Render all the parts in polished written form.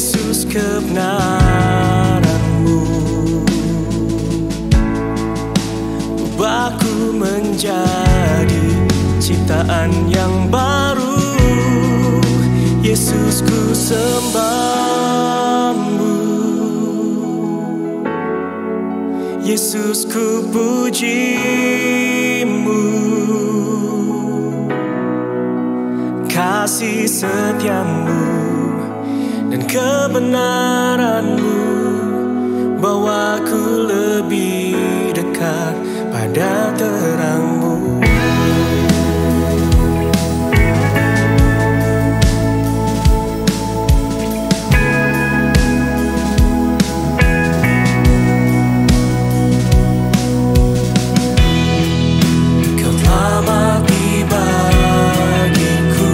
Yesus kebenaran-Mu. Ubahku menjadi ciptaan yang baru. Yesus, ku sembah-Mu. Yesus, ku puji-Mu. Kasih setia-Mu dan kebenaran-Mu bawaku lebih dekat pada terang-Mu. Kau telah mati bagiku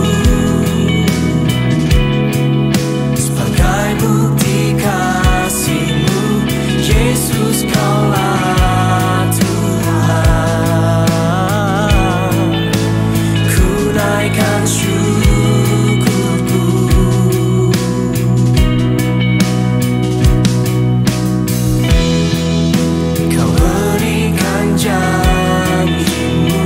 sebagai bukti kasih-Mu. Yesus, Kaulah Tuhan. Ku naikkan syukurku. Kau berikan janji-Mu,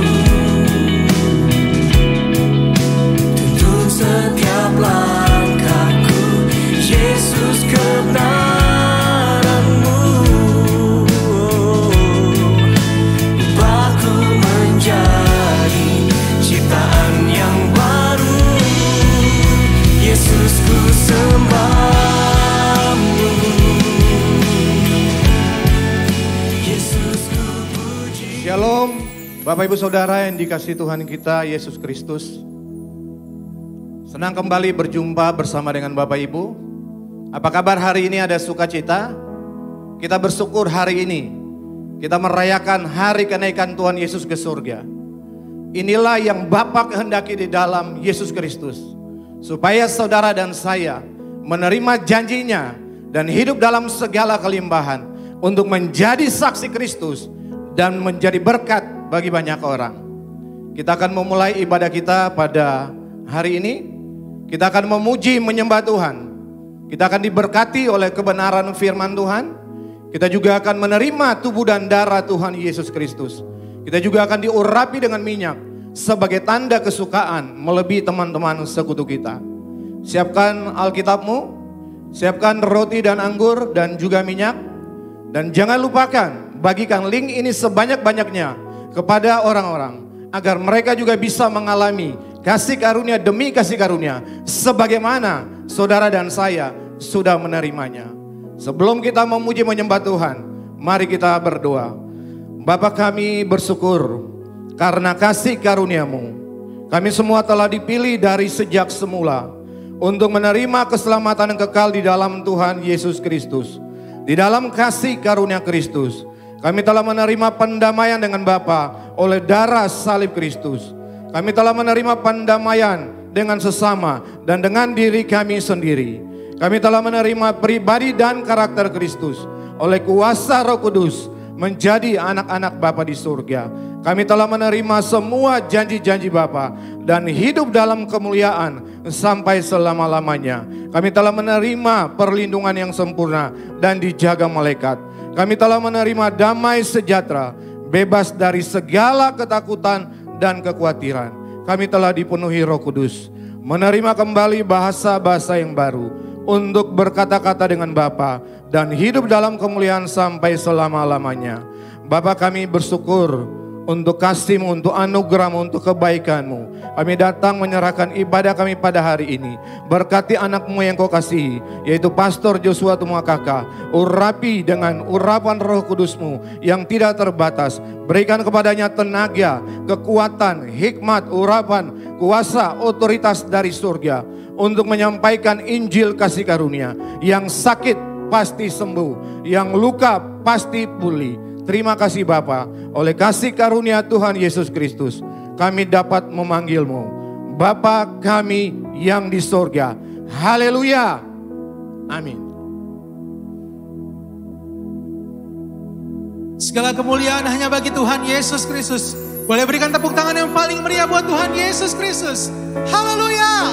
tuntun setiap langkahku. Yesus, kebenaran-Mu. Ubahku menjadi ciptaan yang baru. Yesus, ku sembah-Mu. Yesus, ku puji. Shalom, Bapak Ibu Saudara yang dikasihi Tuhan kita Yesus Kristus. Senang kembali berjumpa bersama dengan Bapak Ibu. Apa kabar hari ini? Ada sukacita? Kita bersyukur hari ini kita merayakan hari kenaikan Tuhan Yesus ke surga. Inilah yang Bapa kehendaki di dalam Yesus Kristus, supaya saudara dan saya menerima janjinya dan hidup dalam segala kelimpahan untuk menjadi saksi Kristus dan menjadi berkat bagi banyak orang. Kita akan memulai ibadah kita pada hari ini. Kita akan memuji menyembah Tuhan. Kita akan diberkati oleh kebenaran firman Tuhan. Kita juga akan menerima tubuh dan darah Tuhan Yesus Kristus. Kita juga akan diurapi dengan minyak sebagai tanda kesukaan melebihi teman-teman sekutu kita. Siapkan Alkitabmu, siapkan roti dan anggur dan juga minyak. Dan jangan lupakan bagikan link ini sebanyak-banyaknya kepada orang-orang, agar mereka juga bisa mengalami kasih karunia demi kasih karunia sebagaimana saudara dan saya sudah menerimanya. Sebelum kita memuji menyembah Tuhan, mari kita berdoa. Bapa, kami bersyukur karena kasih karunia-Mu. Kami semua telah dipilih dari sejak semula untuk menerima keselamatan yang kekal di dalam Tuhan Yesus Kristus. Di dalam kasih karunia Kristus, kami telah menerima pendamaian dengan Bapa oleh darah salib Kristus. Kami telah menerima pendamaian dengan sesama dan dengan diri kami sendiri. Kami telah menerima pribadi dan karakter Kristus oleh kuasa Roh Kudus menjadi anak-anak Bapa di surga. Kami telah menerima semua janji-janji Bapa dan hidup dalam kemuliaan sampai selama-lamanya. Kami telah menerima perlindungan yang sempurna dan dijaga malaikat. Kami telah menerima damai sejahtera, bebas dari segala ketakutan dan kekhawatiran. Kami telah dipenuhi Roh Kudus, menerima kembali bahasa-bahasa yang baru untuk berkata-kata dengan Bapa dan hidup dalam kemuliaan sampai selama-lamanya. Bapa, kami bersyukur untuk kasih-Mu, untuk anugerah-Mu, untuk kebaikan-Mu. Kami datang menyerahkan ibadah kami pada hari ini. Berkati anak-Mu yang Kau kasihi, yaitu Pastor Joshua Tumakaka. Urapi dengan urapan Roh Kudus-Mu yang tidak terbatas. Berikan kepadanya tenaga, kekuatan, hikmat, urapan, kuasa, otoritas dari surga untuk menyampaikan Injil kasih karunia. Yang sakit pasti sembuh, yang luka pasti pulih. Terima kasih Bapa, oleh kasih karunia Tuhan Yesus Kristus, kami dapat memanggil-Mu Bapa kami yang di surga. Haleluya. Amin. Segala kemuliaan hanya bagi Tuhan Yesus Kristus. Boleh berikan tepuk tangan yang paling meriah buat Tuhan Yesus Kristus. Haleluya.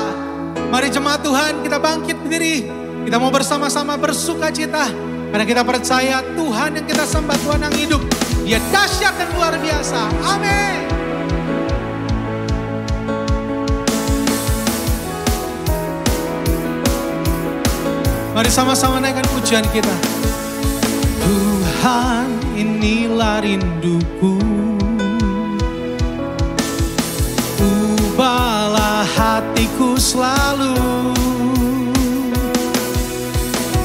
Mari jemaat Tuhan, kita bangkit berdiri Kita mau bersama-sama bersuka cita. Karena kita percaya Tuhan yang kita sembah, Tuhan yang hidup. Dia dahsyat dan luar biasa. Amin. Mari sama-sama naikkan pujian kita. Tuhan, inilah rinduku. Ubahlah hatiku selalu.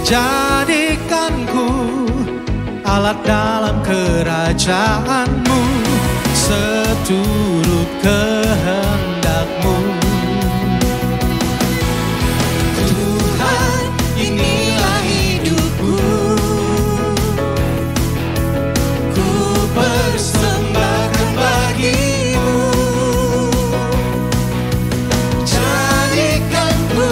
Jadikanku alat dalam kerajaanmu, seturut kehendakmu. Tuhan, inilah hidupku. Ku persembahkan bagimu. Jadikanku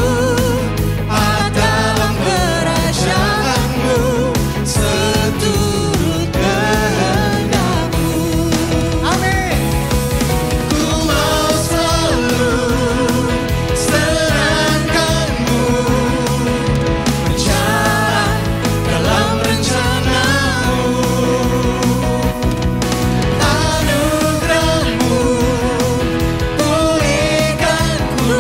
alat dalam kerajaanmu, seturut kehendakmu. Amin. Ku mau selalu senangkanmu, berjalan dalam rencanamu. Anugerahmu pulihkanku,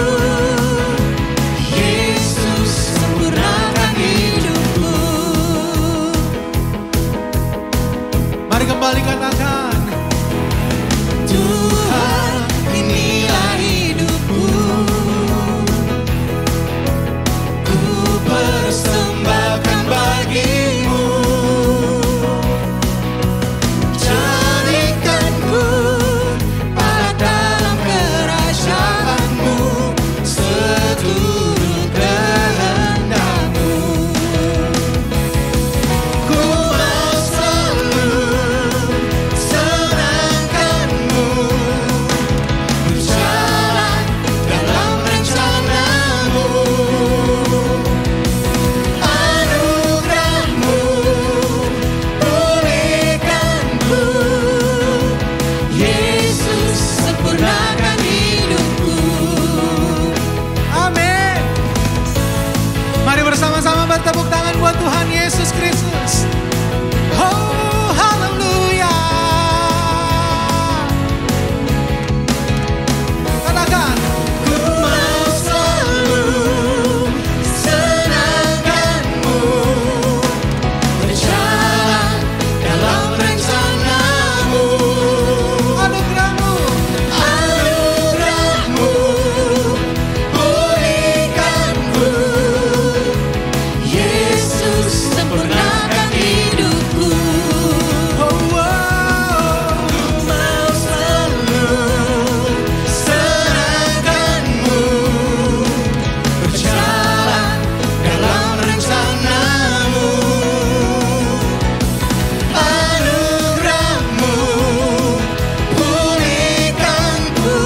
Yesus sempurnakan hidupku. Mari kembali katakan. Tuhan, inilah hidupku. Ku persembahkan bagimu. Jadikanku alat dalam kerajaanmu, seturut kehendakmu. Ku mau selalu senangkanmu, berjalan dalam rencanamu. Anugerahmu pulihkanku, Yesus sempurnakan hidupku. Amin. Mari bersama-sama bertepuk tangan buat Tuhan Yesus Kristus. Oh, haleluya. Katakan. Ku mau selalu senangkanmu, berjalan dalam rencanamu. Anugerahmu. Anugerahmu pulihkanku, Yesus sempurnakan hidupku. Oh, wow. Ku mau selalu senangkanmu, berjalan dalam rencanamu. Anugerahmu pulihkanku,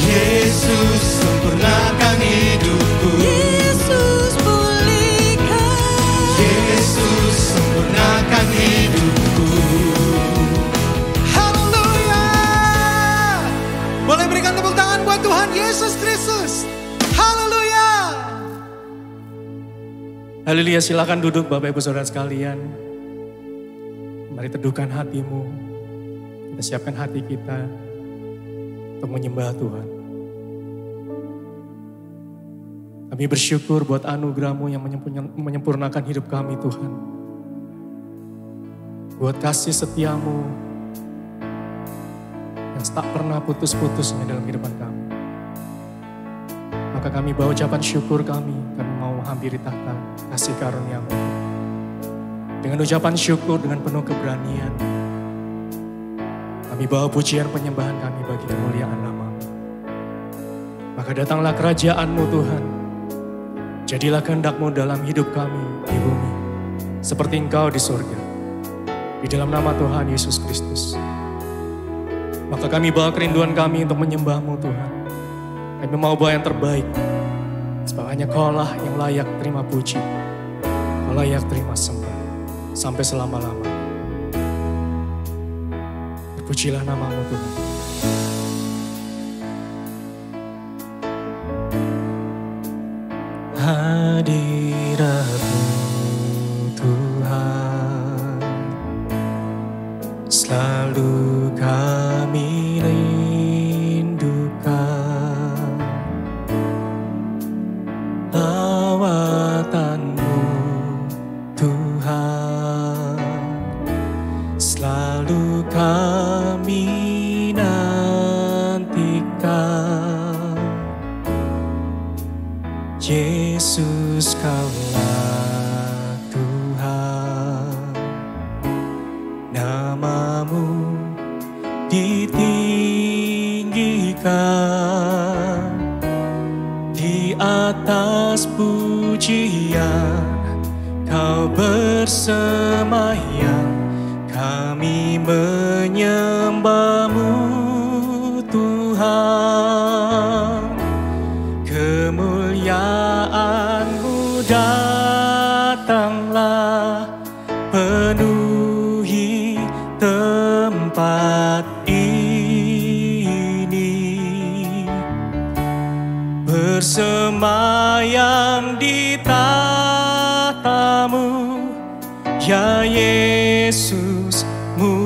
Yesus sempurnakan hidupku. Yesus pulihkan, Yesus sempurnakan hidupku. Haleluya. Boleh berikan tepuk tangan buat Tuhan Yesus Kristus. Haleluya. Haleluya, silakan duduk Bapak Ibu Saudara sekalian. Mari teduhkan hatimu. Kita siapkan hati kita untuk menyembah Tuhan. Kami bersyukur buat anugerah-Mu yang menyempurnakan hidup kami Tuhan. Buat kasih setia-Mu yang tak pernah putus-putusnya dalam kehidupan kami. Maka kami bawa ucapan syukur kami mau menghampiri tahta kasih karunia-Mu. Dengan ucapan syukur, dengan penuh keberanian, kami bawa pujian penyembahan kami bagi kemuliaan nama-Mu. Maka datanglah kerajaan-Mu Tuhan. Jadilah kehendak-Mu dalam hidup kami di bumi, seperti Engkau di surga. Di dalam nama Tuhan Yesus Kristus. Maka kami bawa kerinduan kami untuk menyembah-Mu Tuhan. Kami mau bawa yang terbaik. Sebab hanya Kau-lah yang layak terima puji. Kau layak terima sembah. Sampai selama-lama. Terpujilah nama-Mu Tuhan. hadirat-Mu Tuhan, selalu kami rindukan. Lawatan-Mu Tuhan, selalu kami nantikan. Yesus, Kaulah Tuhan, nama-Mu ditinggikan, di atas pujian Kau bersemayam. Kami menyembah-Mu Tuhan, kemuliaan-Mu datanglah, penuhi tempat ini, bersemayam di tahta-Mu, ya Yesus mulia.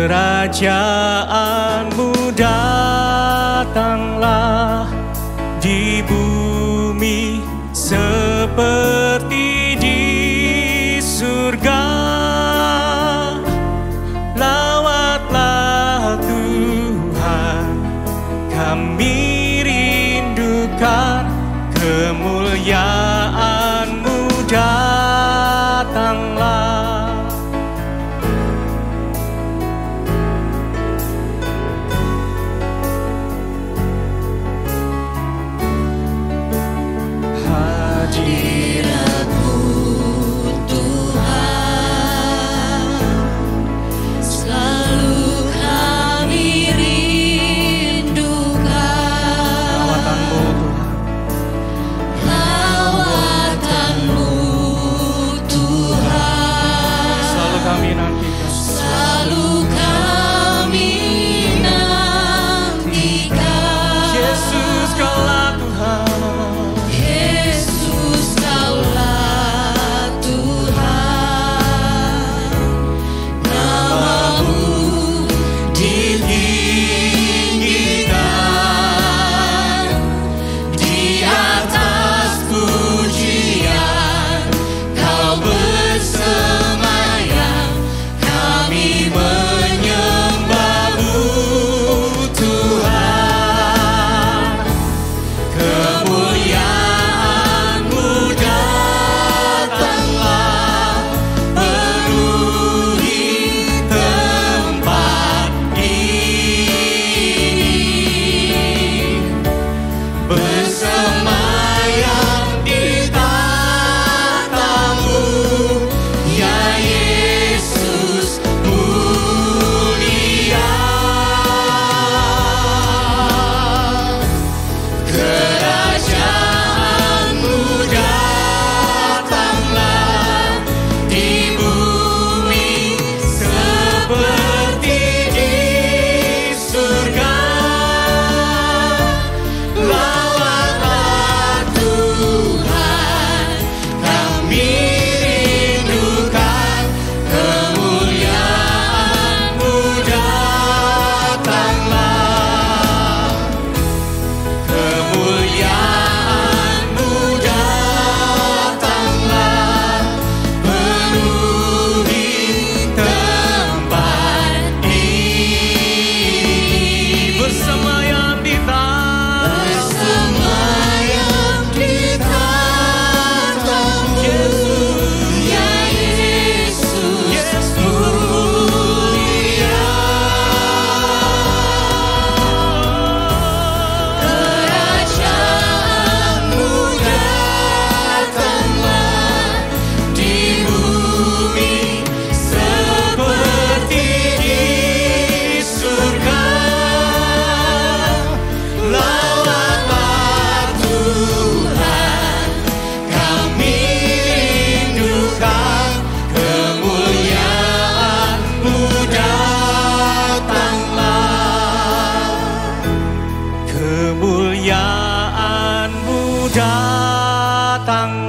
Kerajaan-Mu datanglah di bumi seperti di surga. Lawatlah Tuhan, kami rindukan kemuliaan-Mu datang.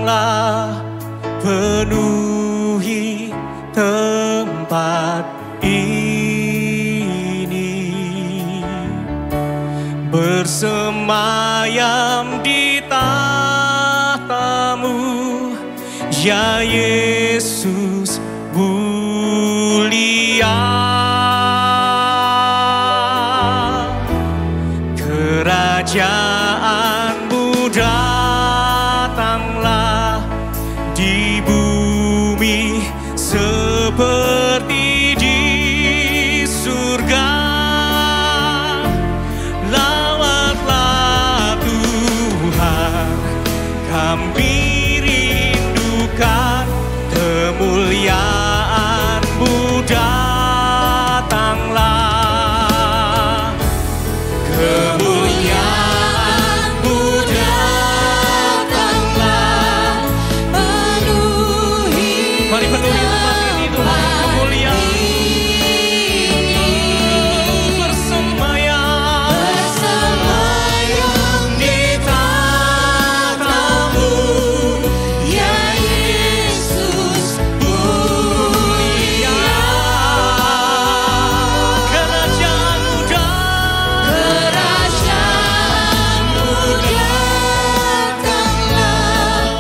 datanglah penuhi tempat ini, bersemayam di tahtamu, ya Yesus mulia. Kerajaanmu datanglah di bumi seperti di surga. Lawatlah Tuhan, kami rindukan kemuliaan-Mu datanglah. Kemuliaan-Mu datanglah, penuhi Mari penuhi tempat ini Tuhan, kemuliaan bersemayam di tahtamu, ya Yesus mulia. Kerajaanmu Kerajaanmu datanglah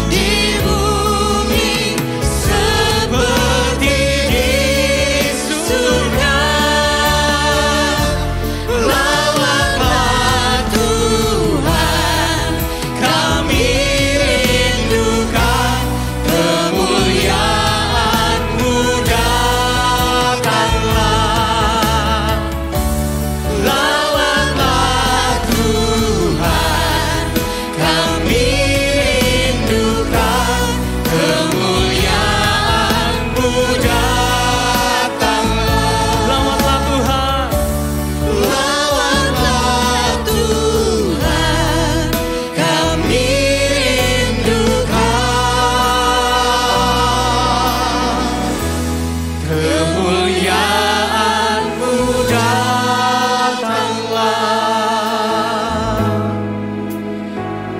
di bumi seperti di surga. Lawatlah Tuhan, kami rindukan kemuliaan-Mu datanglah. Lawatlah Tuhan, kami rindukan kemuliaan-Mu datanglah. Lawatlah Tuhan, Lawatlah Tuhan, kami rindukan kemuliaan-Mu datanglah.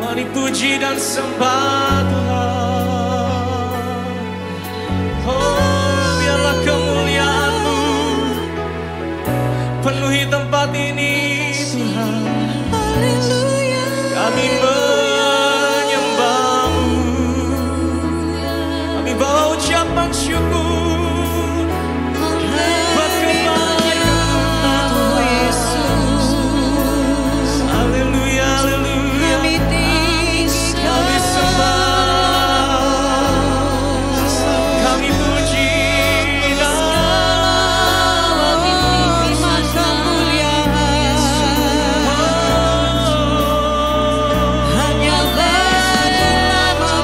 mari puji dan sembah Tuhan. Oh, biarlah kemuliaan-Mu penuhi tempat ini Tuhan. Haleluya. Kami menyembah-Mu, kami bawa ucapan syukur buat kebaikan-Mu Yesus. Haleluya, haleluya. Kami sembah, kami puji Hanya Bapa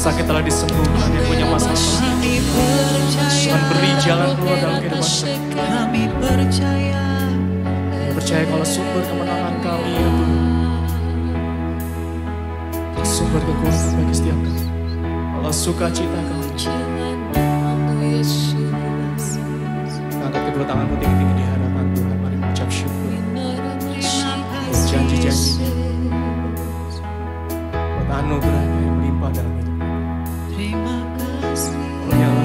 sakit telah disembuhkan, yang punya masalah Tuhan beri jalan keluar dalam kehidupan kami. Kami percaya. Kami percaya kalau sumber kemenangan kami ya Tuhan, sumber kekuatan bagi setiap kami. Allah sukacita kami. Angkat kedua tanganmu tinggi-tinggi di hadapan Tuhan. Mari mengucap syukur. Janji-janji. Buat anugerahnya yang melimpah dalam hidup. Terima kasih. Olehlah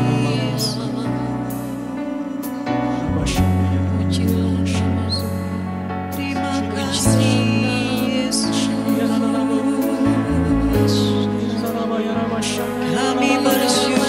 namamu. Terima kasih Yesus. Kami bersyukur.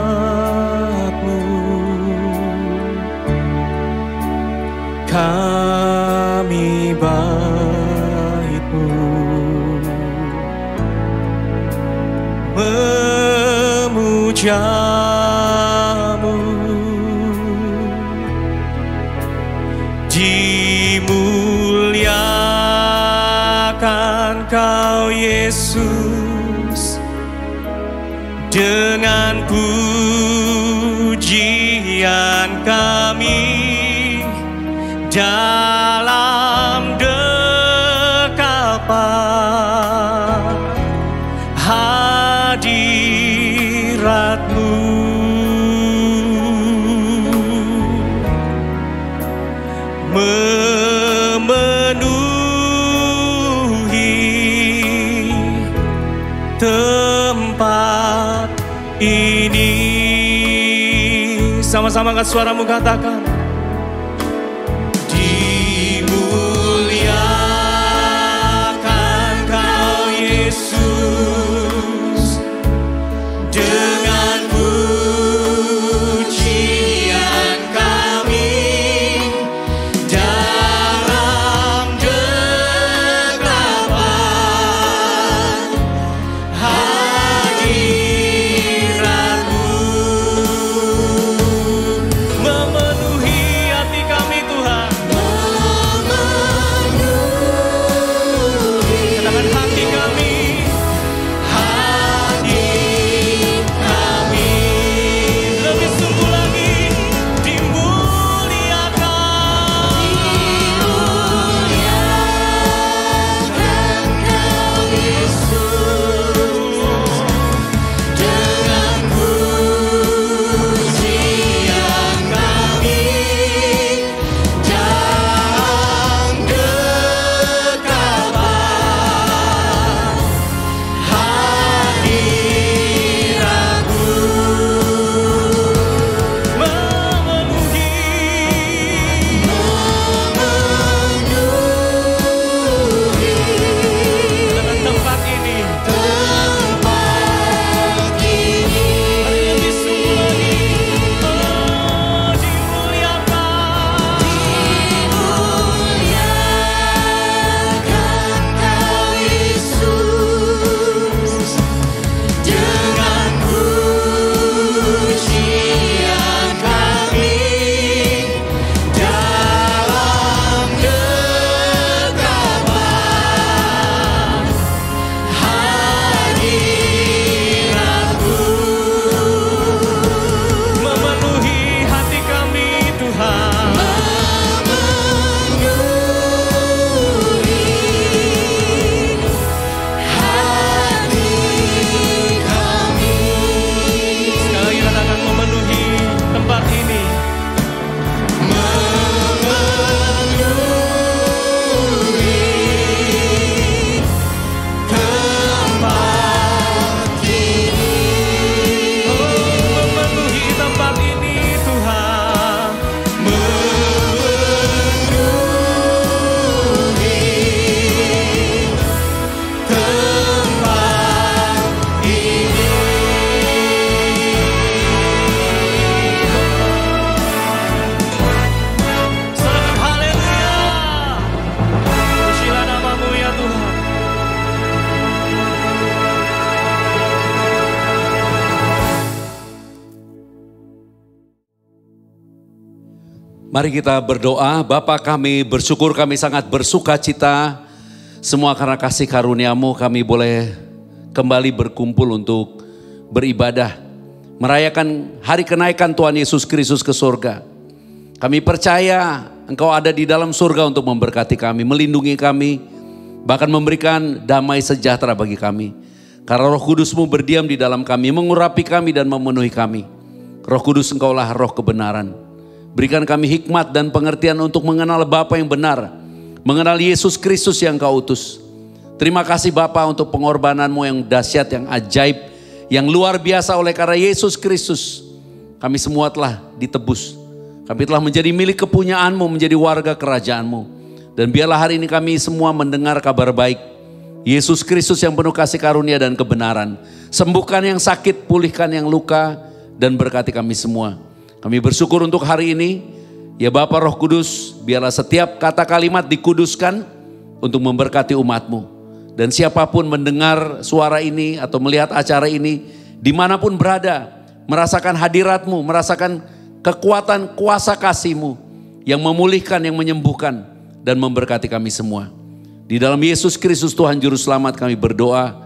hadirat-Mu kami bait-Mu memuja-Mu, dimuliakan Kau Yesus dengan pujian kami dalam dekapan hadirat-Mu. Memenuhi tempat ini. Sama-sama angkat suaramu, katakan dimuliakan Kau Yesus dengan pujian kami dalam dekapan hadirat-Mu. Memenuhi Mari kita berdoa. Bapa kami bersyukur, kami sangat bersuka cita. Semua karena kasih karunia-Mu kami boleh kembali berkumpul untuk beribadah. Merayakan hari kenaikan Tuhan Yesus Kristus ke surga. Kami percaya Engkau ada di dalam surga untuk memberkati kami, melindungi kami, bahkan memberikan damai sejahtera bagi kami. Karena Roh Kudus-Mu berdiam di dalam kami, mengurapi kami dan memenuhi kami. Roh Kudus, Engkaulah roh kebenaran. Berikan kami hikmat dan pengertian untuk mengenal Bapa yang benar, mengenal Yesus Kristus yang Kau utus. Terima kasih Bapa untuk pengorbanan-Mu yang dahsyat, yang ajaib, yang luar biasa. Oleh karena Yesus Kristus, kami semua telah ditebus. Kami telah menjadi milik kepunyaan-Mu, menjadi warga kerajaan-Mu. Dan biarlah hari ini kami semua mendengar kabar baik. Yesus Kristus yang penuh kasih karunia dan kebenaran. Sembuhkan yang sakit, pulihkan yang luka, dan berkati kami semua. Kami bersyukur untuk hari ini. Ya Bapa Roh Kudus, biarlah setiap kata kalimat dikuduskan untuk memberkati umat-Mu. Dan siapapun mendengar suara ini atau melihat acara ini, dimanapun berada, merasakan hadirat-Mu, merasakan kekuatan kuasa kasih-Mu yang memulihkan, yang menyembuhkan, dan memberkati kami semua. Di dalam Yesus Kristus Tuhan Juru Selamat kami berdoa,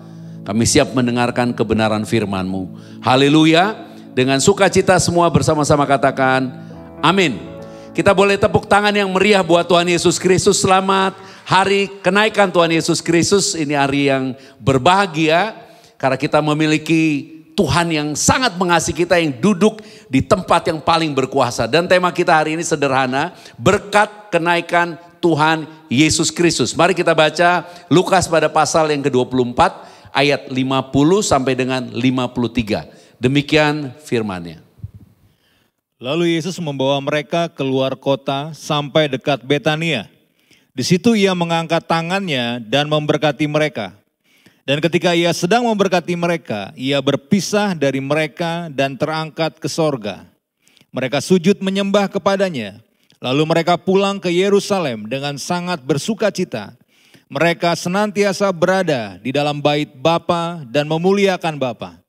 kami siap mendengarkan kebenaran firman-Mu. Haleluya. Dengan sukacita semua bersama-sama katakan amin. Kita boleh tepuk tangan yang meriah buat Tuhan Yesus Kristus. Selamat hari kenaikan Tuhan Yesus Kristus. Ini hari yang berbahagia karena kita memiliki Tuhan yang sangat mengasihi kita, yang duduk di tempat yang paling berkuasa. Dan tema kita hari ini sederhana, berkat kenaikan Tuhan Yesus Kristus. Mari kita baca Lukas pada pasal yang ke-24 ayat 50 sampai dengan 53. Demikian firman-Nya. Lalu Yesus membawa mereka keluar kota sampai dekat Betania. Di situ ia mengangkat tangannya dan memberkati mereka. Dan ketika ia sedang memberkati mereka, ia berpisah dari mereka dan terangkat ke sorga. Mereka sujud menyembah kepadanya. Lalu mereka pulang ke Yerusalem dengan sangat bersukacita. Mereka senantiasa berada di dalam bait Bapa dan memuliakan Bapa.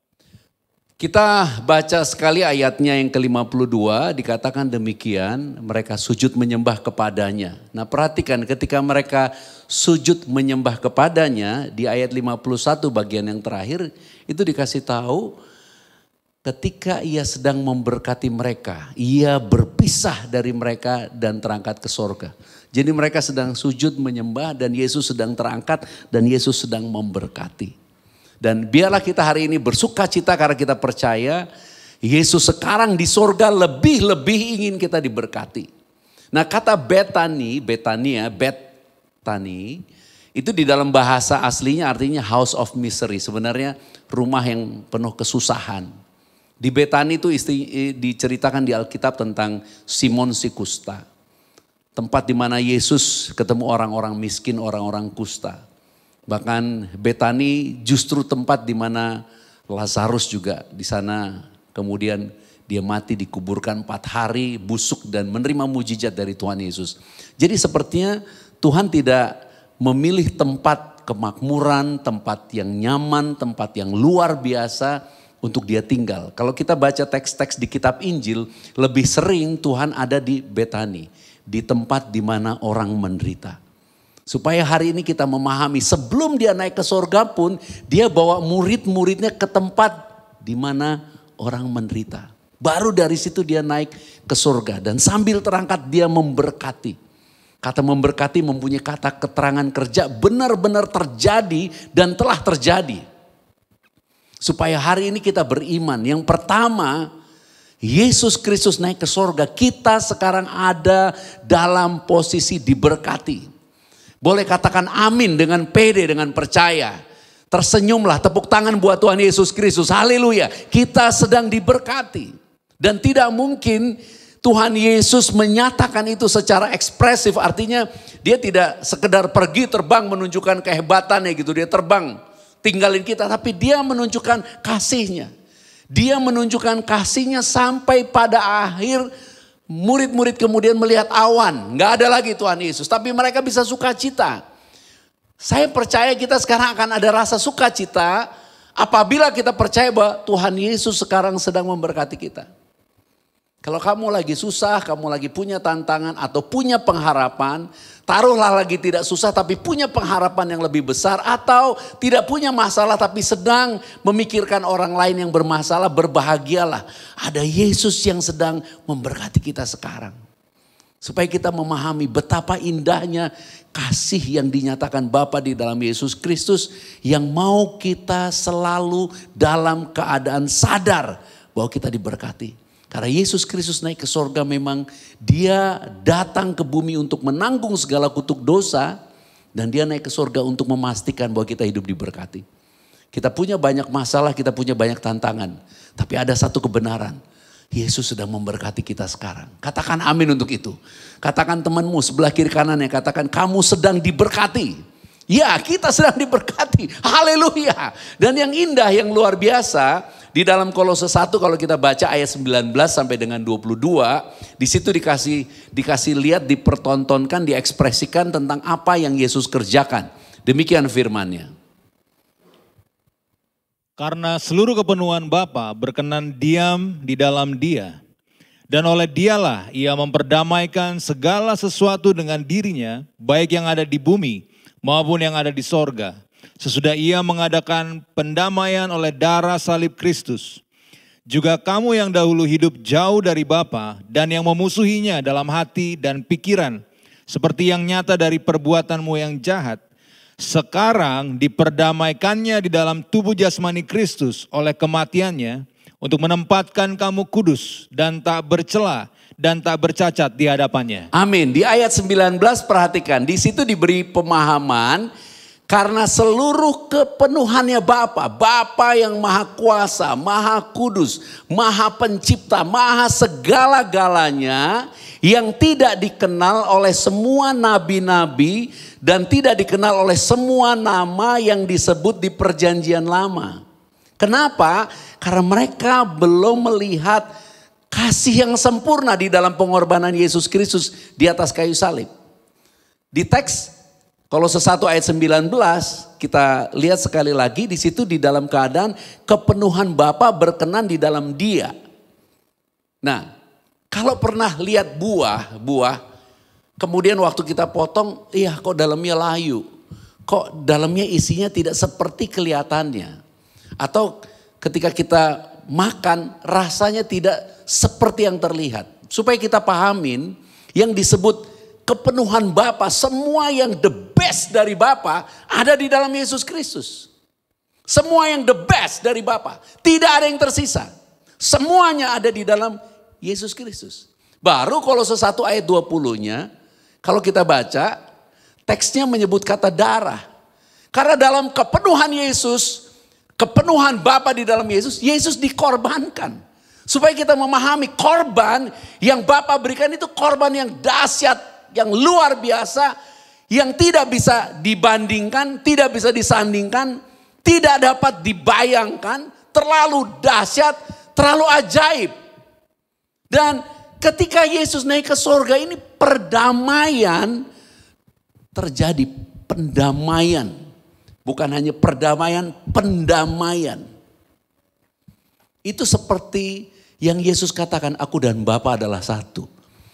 Kita baca sekali ayatnya yang ke-52, dikatakan demikian, mereka sujud menyembah kepadanya. Nah perhatikan ketika mereka sujud menyembah kepadanya, di ayat 51 bagian yang terakhir, itu dikasih tahu ketika ia sedang memberkati mereka, ia berpisah dari mereka dan terangkat ke sorga. Jadi mereka sedang sujud menyembah dan Yesus sedang terangkat dan Yesus sedang memberkati. Dan biarlah kita hari ini bersuka cita karena kita percaya Yesus sekarang di sorga lebih-lebih ingin kita diberkati. Nah kata Betania, itu di dalam bahasa aslinya artinya house of misery. Sebenarnya rumah yang penuh kesusahan. Di Betani itu diceritakan di Alkitab tentang Simon si kusta. Tempat di mana Yesus ketemu orang-orang miskin, orang-orang kusta. Bahkan Betani justru tempat di mana Lazarus juga di sana kemudian dia mati dikuburkan 4 hari busuk dan menerima mujizat dari Tuhan Yesus. Jadi sepertinya Tuhan tidak memilih tempat kemakmuran, tempat yang nyaman, tempat yang luar biasa untuk dia tinggal. Kalau kita baca teks-teks di kitab Injil, lebih sering Tuhan ada di Betani, di tempat di mana orang menderita. Supaya hari ini kita memahami sebelum dia naik ke sorga pun dia bawa murid-muridnya ke tempat di mana orang menderita. Baru dari situ dia naik ke sorga dan sambil terangkat dia memberkati. Kata memberkati mempunyai kata keterangan kerja benar-benar terjadi dan telah terjadi. Supaya hari ini kita beriman. Yang pertama Yesus Kristus naik ke sorga, kita sekarang ada dalam posisi diberkati. Boleh katakan amin dengan pede, dengan percaya. Tersenyumlah, tepuk tangan buat Tuhan Yesus Kristus. Haleluya. Kita sedang diberkati. Dan tidak mungkin Tuhan Yesus menyatakan itu secara ekspresif. Artinya dia tidak sekedar pergi terbang menunjukkan kehebatannya gitu. Dia terbang tinggalin kita. Tapi dia menunjukkan kasihnya. Dia menunjukkan kasihnya sampai pada akhir. Murid-murid kemudian melihat awan, nggak ada lagi Tuhan Yesus, tapi mereka bisa sukacita. Saya percaya kita sekarang akan ada rasa sukacita apabila kita percaya bahwa Tuhan Yesus sekarang sedang memberkati kita. Kalau kamu lagi susah, kamu lagi punya tantangan atau punya pengharapan, taruhlah lagi tidak susah tapi punya pengharapan yang lebih besar, atau tidak punya masalah tapi sedang memikirkan orang lain yang bermasalah, berbahagialah. Ada Yesus yang sedang memberkati kita sekarang. Supaya kita memahami betapa indahnya kasih yang dinyatakan Bapa di dalam Yesus Kristus, yang mau kita selalu dalam keadaan sadar bahwa kita diberkati. Karena Yesus Kristus naik ke sorga, memang dia datang ke bumi untuk menanggung segala kutuk dosa. Dan dia naik ke sorga untuk memastikan bahwa kita hidup diberkati. Kita punya banyak masalah, kita punya banyak tantangan. Tapi ada satu kebenaran. Yesus sedang memberkati kita sekarang. Katakan amin untuk itu. Katakan temanmu sebelah kiri kanannya, katakan kamu sedang diberkati. Ya, kita sedang diberkati. Haleluya. Dan yang indah, yang luar biasa, di dalam Kolose 1 kalau kita baca ayat 19 sampai dengan 22, di situ dikasih lihat, dipertontonkan, diekspresikan tentang apa yang Yesus kerjakan. Demikian firman-Nya. Karena seluruh kepenuhan Bapa berkenan diam di dalam Dia, dan oleh Dialah Ia memperdamaikan segala sesuatu dengan dirinya, baik yang ada di bumi maupun yang ada di sorga. Sesudah Ia mengadakan pendamaian oleh darah salib Kristus. Juga kamu yang dahulu hidup jauh dari Bapa dan yang memusuhinya dalam hati dan pikiran, seperti yang nyata dari perbuatanmu yang jahat, sekarang diperdamaikannya di dalam tubuh jasmani Kristus oleh kematiannya, untuk menempatkan kamu kudus dan tak bercela dan tak bercacat di hadapannya. Amin. Di ayat 19 perhatikan, di situ diberi pemahaman karena seluruh kepenuhannya Bapa, Bapa yang maha kuasa, maha kudus, maha pencipta, maha segala-galanya, yang tidak dikenal oleh semua nabi-nabi dan tidak dikenal oleh semua nama yang disebut di perjanjian lama. Kenapa? Karena mereka belum melihat kasih yang sempurna di dalam pengorbanan Yesus Kristus di atas kayu salib. Di teks Kolose 1 ayat 19 kita lihat sekali lagi, di situ di dalam keadaan kepenuhan Bapa berkenan di dalam Dia. Nah, kalau pernah lihat buah, kemudian waktu kita potong, iya kok dalamnya layu. Kok dalamnya isinya tidak seperti kelihatannya. Atau ketika kita makan rasanya tidak seperti yang terlihat. Supaya kita pahamin yang disebut kepenuhan Bapa, semua yang the best dari Bapa ada di dalam Yesus Kristus. Semua yang the best dari Bapa, tidak ada yang tersisa. Semuanya ada di dalam Yesus Kristus. Baru Kolose 1 ayat 20-nya, kalau kita baca, teksnya menyebut kata darah. Karena dalam kepenuhan Yesus, kepenuhan Bapa di dalam Yesus, Yesus dikorbankan. Supaya kita memahami korban yang Bapa berikan itu korban yang dahsyat, yang luar biasa, yang tidak bisa dibandingkan, tidak bisa disandingkan, tidak dapat dibayangkan, terlalu dahsyat, terlalu ajaib. Dan ketika Yesus naik ke sorga ini perdamaian terjadi, pendamaian. Bukan hanya perdamaian, pendamaian. Itu seperti yang Yesus katakan, aku dan Bapa adalah satu.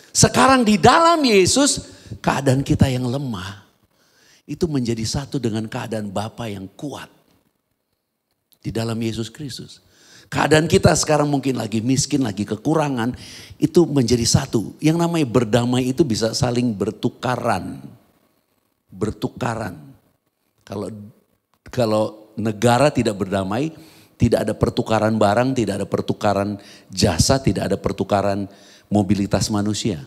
Sekarang di dalam Yesus, keadaan kita yang lemah itu menjadi satu dengan keadaan Bapa yang kuat. Di dalam Yesus Kristus. Keadaan kita sekarang mungkin lagi miskin, lagi kekurangan, itu menjadi satu. Yang namanya berdamai itu bisa saling bertukaran. Bertukaran. Kalau negara tidak berdamai, tidak ada pertukaran barang, tidak ada pertukaran jasa, tidak ada pertukaran mobilitas manusia.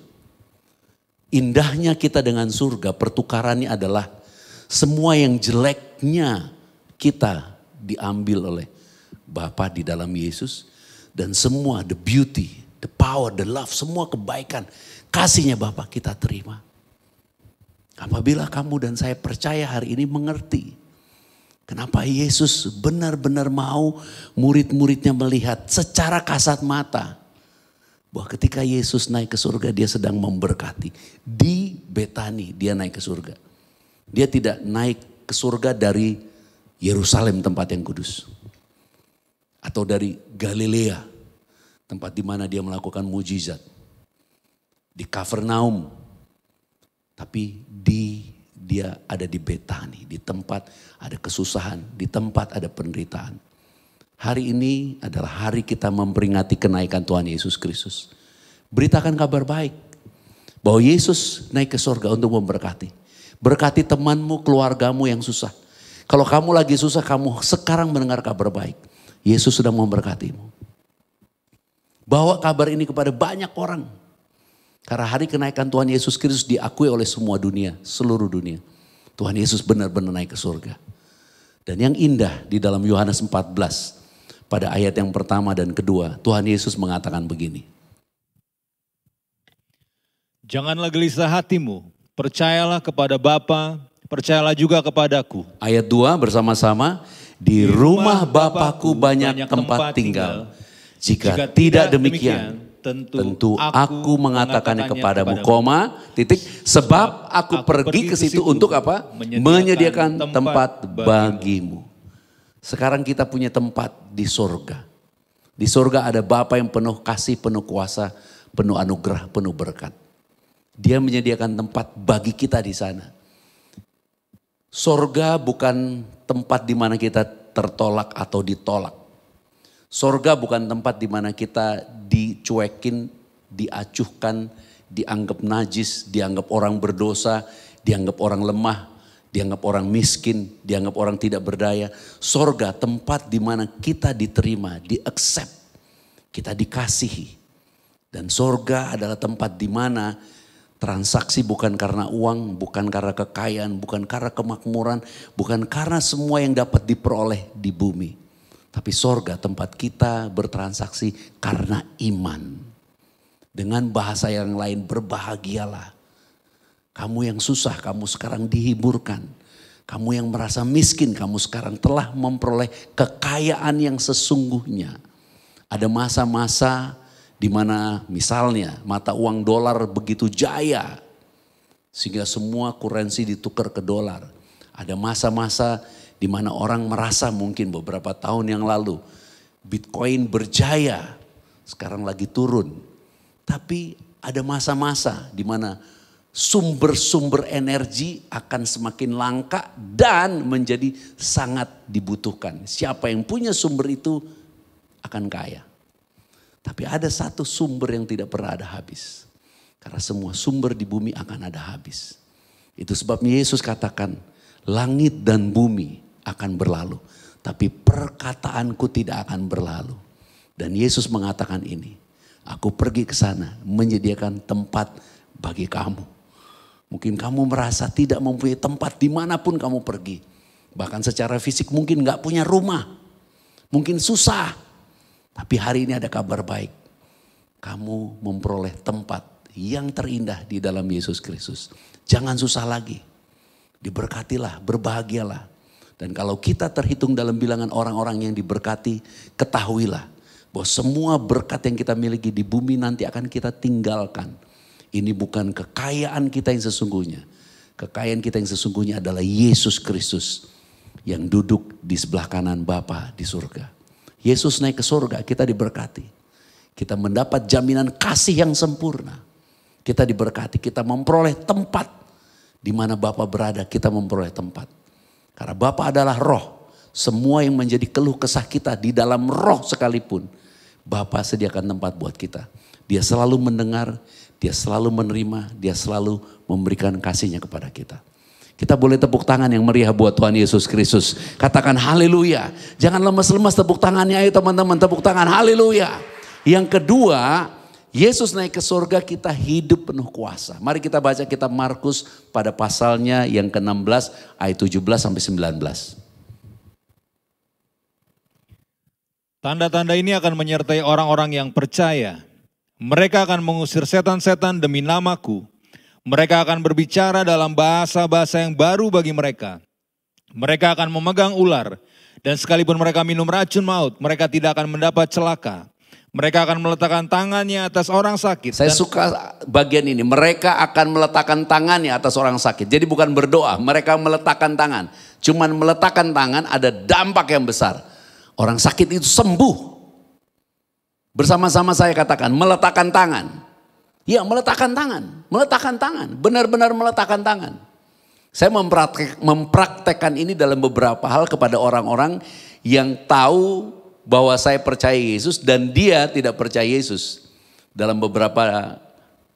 Indahnya kita dengan surga, pertukarannya adalah semua yang jeleknya kita diambil oleh Bapa di dalam Yesus. Dan semua the beauty, the power, the love, semua kebaikan, kasihnya Bapa kita terima. Apabila kamu dan saya percaya hari ini mengerti. Kenapa Yesus benar-benar mau murid-muridnya melihat secara kasat mata. Bahwa ketika Yesus naik ke surga, dia sedang memberkati. Di Betani dia naik ke surga. Dia tidak naik ke surga dari Yerusalem tempat yang kudus. Atau dari Galilea tempat di mana dia melakukan mujizat. Di Kapernaum, tapi dia ada di Betani, di tempat ada kesusahan, di tempat ada penderitaan. Hari ini adalah hari kita memperingati kenaikan Tuhan Yesus Kristus. Beritakan kabar baik bahwa Yesus naik ke surga untuk memberkati. Berkati temanmu, keluargamu yang susah. Kalau kamu lagi susah, kamu sekarang mendengar kabar baik. Yesus sudah memberkatimu. Bawa kabar ini kepada banyak orang. Karena hari kenaikan Tuhan Yesus Kristus diakui oleh semua dunia, seluruh dunia. Tuhan Yesus benar-benar naik ke surga. Dan yang indah di dalam Yohanes 14, pada ayat yang pertama dan kedua, Tuhan Yesus mengatakan begini. Janganlah gelisah hatimu, percayalah kepada Bapa, percayalah juga kepadaku. Ayat 2 bersama-sama, di rumah Bapakku banyak tempat tinggal. Jika tidak demikian, tentu aku mengatakannya kepadamu, sebab aku pergi ke situ untuk apa? Menyediakan tempat bagimu. Sekarang kita punya tempat di surga. Di surga ada Bapa yang penuh kasih, penuh kuasa, penuh anugerah, penuh berkat. Dia menyediakan tempat bagi kita di sana. Surga bukan tempat di mana kita tertolak atau ditolak. Surga bukan tempat di mana kita dicuekin, diacuhkan, dianggap najis, dianggap orang berdosa, dianggap orang lemah, dianggap orang miskin, dianggap orang tidak berdaya. Surga tempat di mana kita diterima, di-accept, kita dikasihi. Dan surga adalah tempat di mana transaksi bukan karena uang, bukan karena kekayaan, bukan karena kemakmuran, bukan karena semua yang dapat diperoleh di bumi. Tapi sorga tempat kita bertransaksi karena iman. Dengan bahasa yang lain, berbahagialah. Kamu yang susah, kamu sekarang dihiburkan. Kamu yang merasa miskin, kamu sekarang telah memperoleh kekayaan yang sesungguhnya. Ada masa-masa di mana misalnya mata uang dolar begitu jaya. Sehingga semua kurensi ditukar ke dolar. Ada masa-masa di mana orang merasa mungkin beberapa tahun yang lalu Bitcoin berjaya, sekarang lagi turun. Tapi ada masa-masa di mana sumber-sumber energi akan semakin langka dan menjadi sangat dibutuhkan. Siapa yang punya sumber itu akan kaya. Tapi ada satu sumber yang tidak pernah ada habis. Karena semua sumber di bumi akan ada habis. Itu sebabnya Yesus katakan, langit dan bumi akan berlalu, tapi perkataanku tidak akan berlalu. Dan Yesus mengatakan ini, aku pergi ke sana menyediakan tempat bagi kamu. Mungkin kamu merasa tidak mempunyai tempat dimanapun kamu pergi. Bahkan secara fisik mungkin gak punya rumah. Mungkin susah. Tapi hari ini ada kabar baik. Kamu memperoleh tempat yang terindah di dalam Yesus Kristus. Jangan susah lagi. Diberkatilah, berbahagialah. Dan kalau kita terhitung dalam bilangan orang-orang yang diberkati, ketahuilah bahwa semua berkat yang kita miliki di bumi nanti akan kita tinggalkan. Ini bukan kekayaan kita yang sesungguhnya. Kekayaan kita yang sesungguhnya adalah Yesus Kristus yang duduk di sebelah kanan Bapa di surga. Yesus naik ke surga, kita diberkati. Kita mendapat jaminan kasih yang sempurna. Kita diberkati, kita memperoleh tempat di mana Bapa berada, kita memperoleh tempat. Karena Bapa adalah roh. Semua yang menjadi keluh kesah kita di dalam roh sekalipun, Bapa sediakan tempat buat kita. Dia selalu mendengar, dia selalu menerima, dia selalu memberikan kasihnya kepada kita. Kita boleh tepuk tangan yang meriah buat Tuhan Yesus Kristus. Katakan haleluya. Jangan lemas-lemas tepuk tangannya, ayo teman-teman tepuk tangan haleluya. Yang kedua, Yesus naik ke surga, kita hidup penuh kuasa. Mari kita baca kitab Markus pada pasalnya yang ke-16 ayat 17 sampai 19. Tanda-tanda ini akan menyertai orang-orang yang percaya. Mereka akan mengusir setan-setan demi namaku. Mereka akan berbicara dalam bahasa-bahasa yang baru bagi mereka. Mereka akan memegang ular. Dan sekalipun mereka minum racun maut, mereka tidak akan mendapat celaka. Mereka akan meletakkan tangannya atas orang sakit. Saya suka bagian ini. Mereka akan meletakkan tangannya atas orang sakit. Jadi bukan berdoa, mereka meletakkan tangan. Cuman meletakkan tangan ada dampak yang besar. Orang sakit itu sembuh. Bersama-sama saya katakan meletakkan tangan. Ya, meletakkan tangan, benar-benar meletakkan tangan. Saya mempraktekkan ini dalam beberapa hal kepada orang-orang yang tahu bahwa saya percaya Yesus dan dia tidak percaya Yesus. Dalam beberapa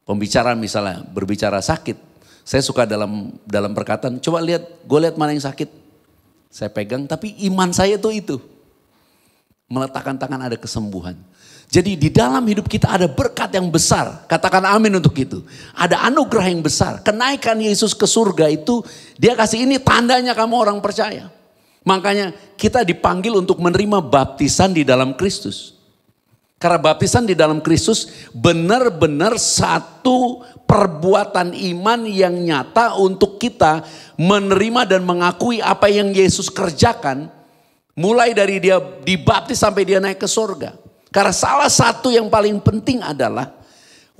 pembicaraan misalnya, berbicara sakit. Saya suka dalam perkataan, coba gue lihat mana yang sakit. Saya pegang, tapi iman saya itu. Meletakkan tangan ada kesembuhan. Jadi di dalam hidup kita ada berkat yang besar. Katakan amin untuk itu. Ada anugerah yang besar. Kenaikan Yesus ke surga itu dia kasih ini tandanya kamu orang percaya. Makanya kita dipanggil untuk menerima baptisan di dalam Kristus. Karena baptisan di dalam Kristus benar-benar satu perbuatan iman yang nyata untuk kita menerima dan mengakui apa yang Yesus kerjakan. Mulai dari dia dibaptis sampai dia naik ke surga. Karena salah satu yang paling penting adalah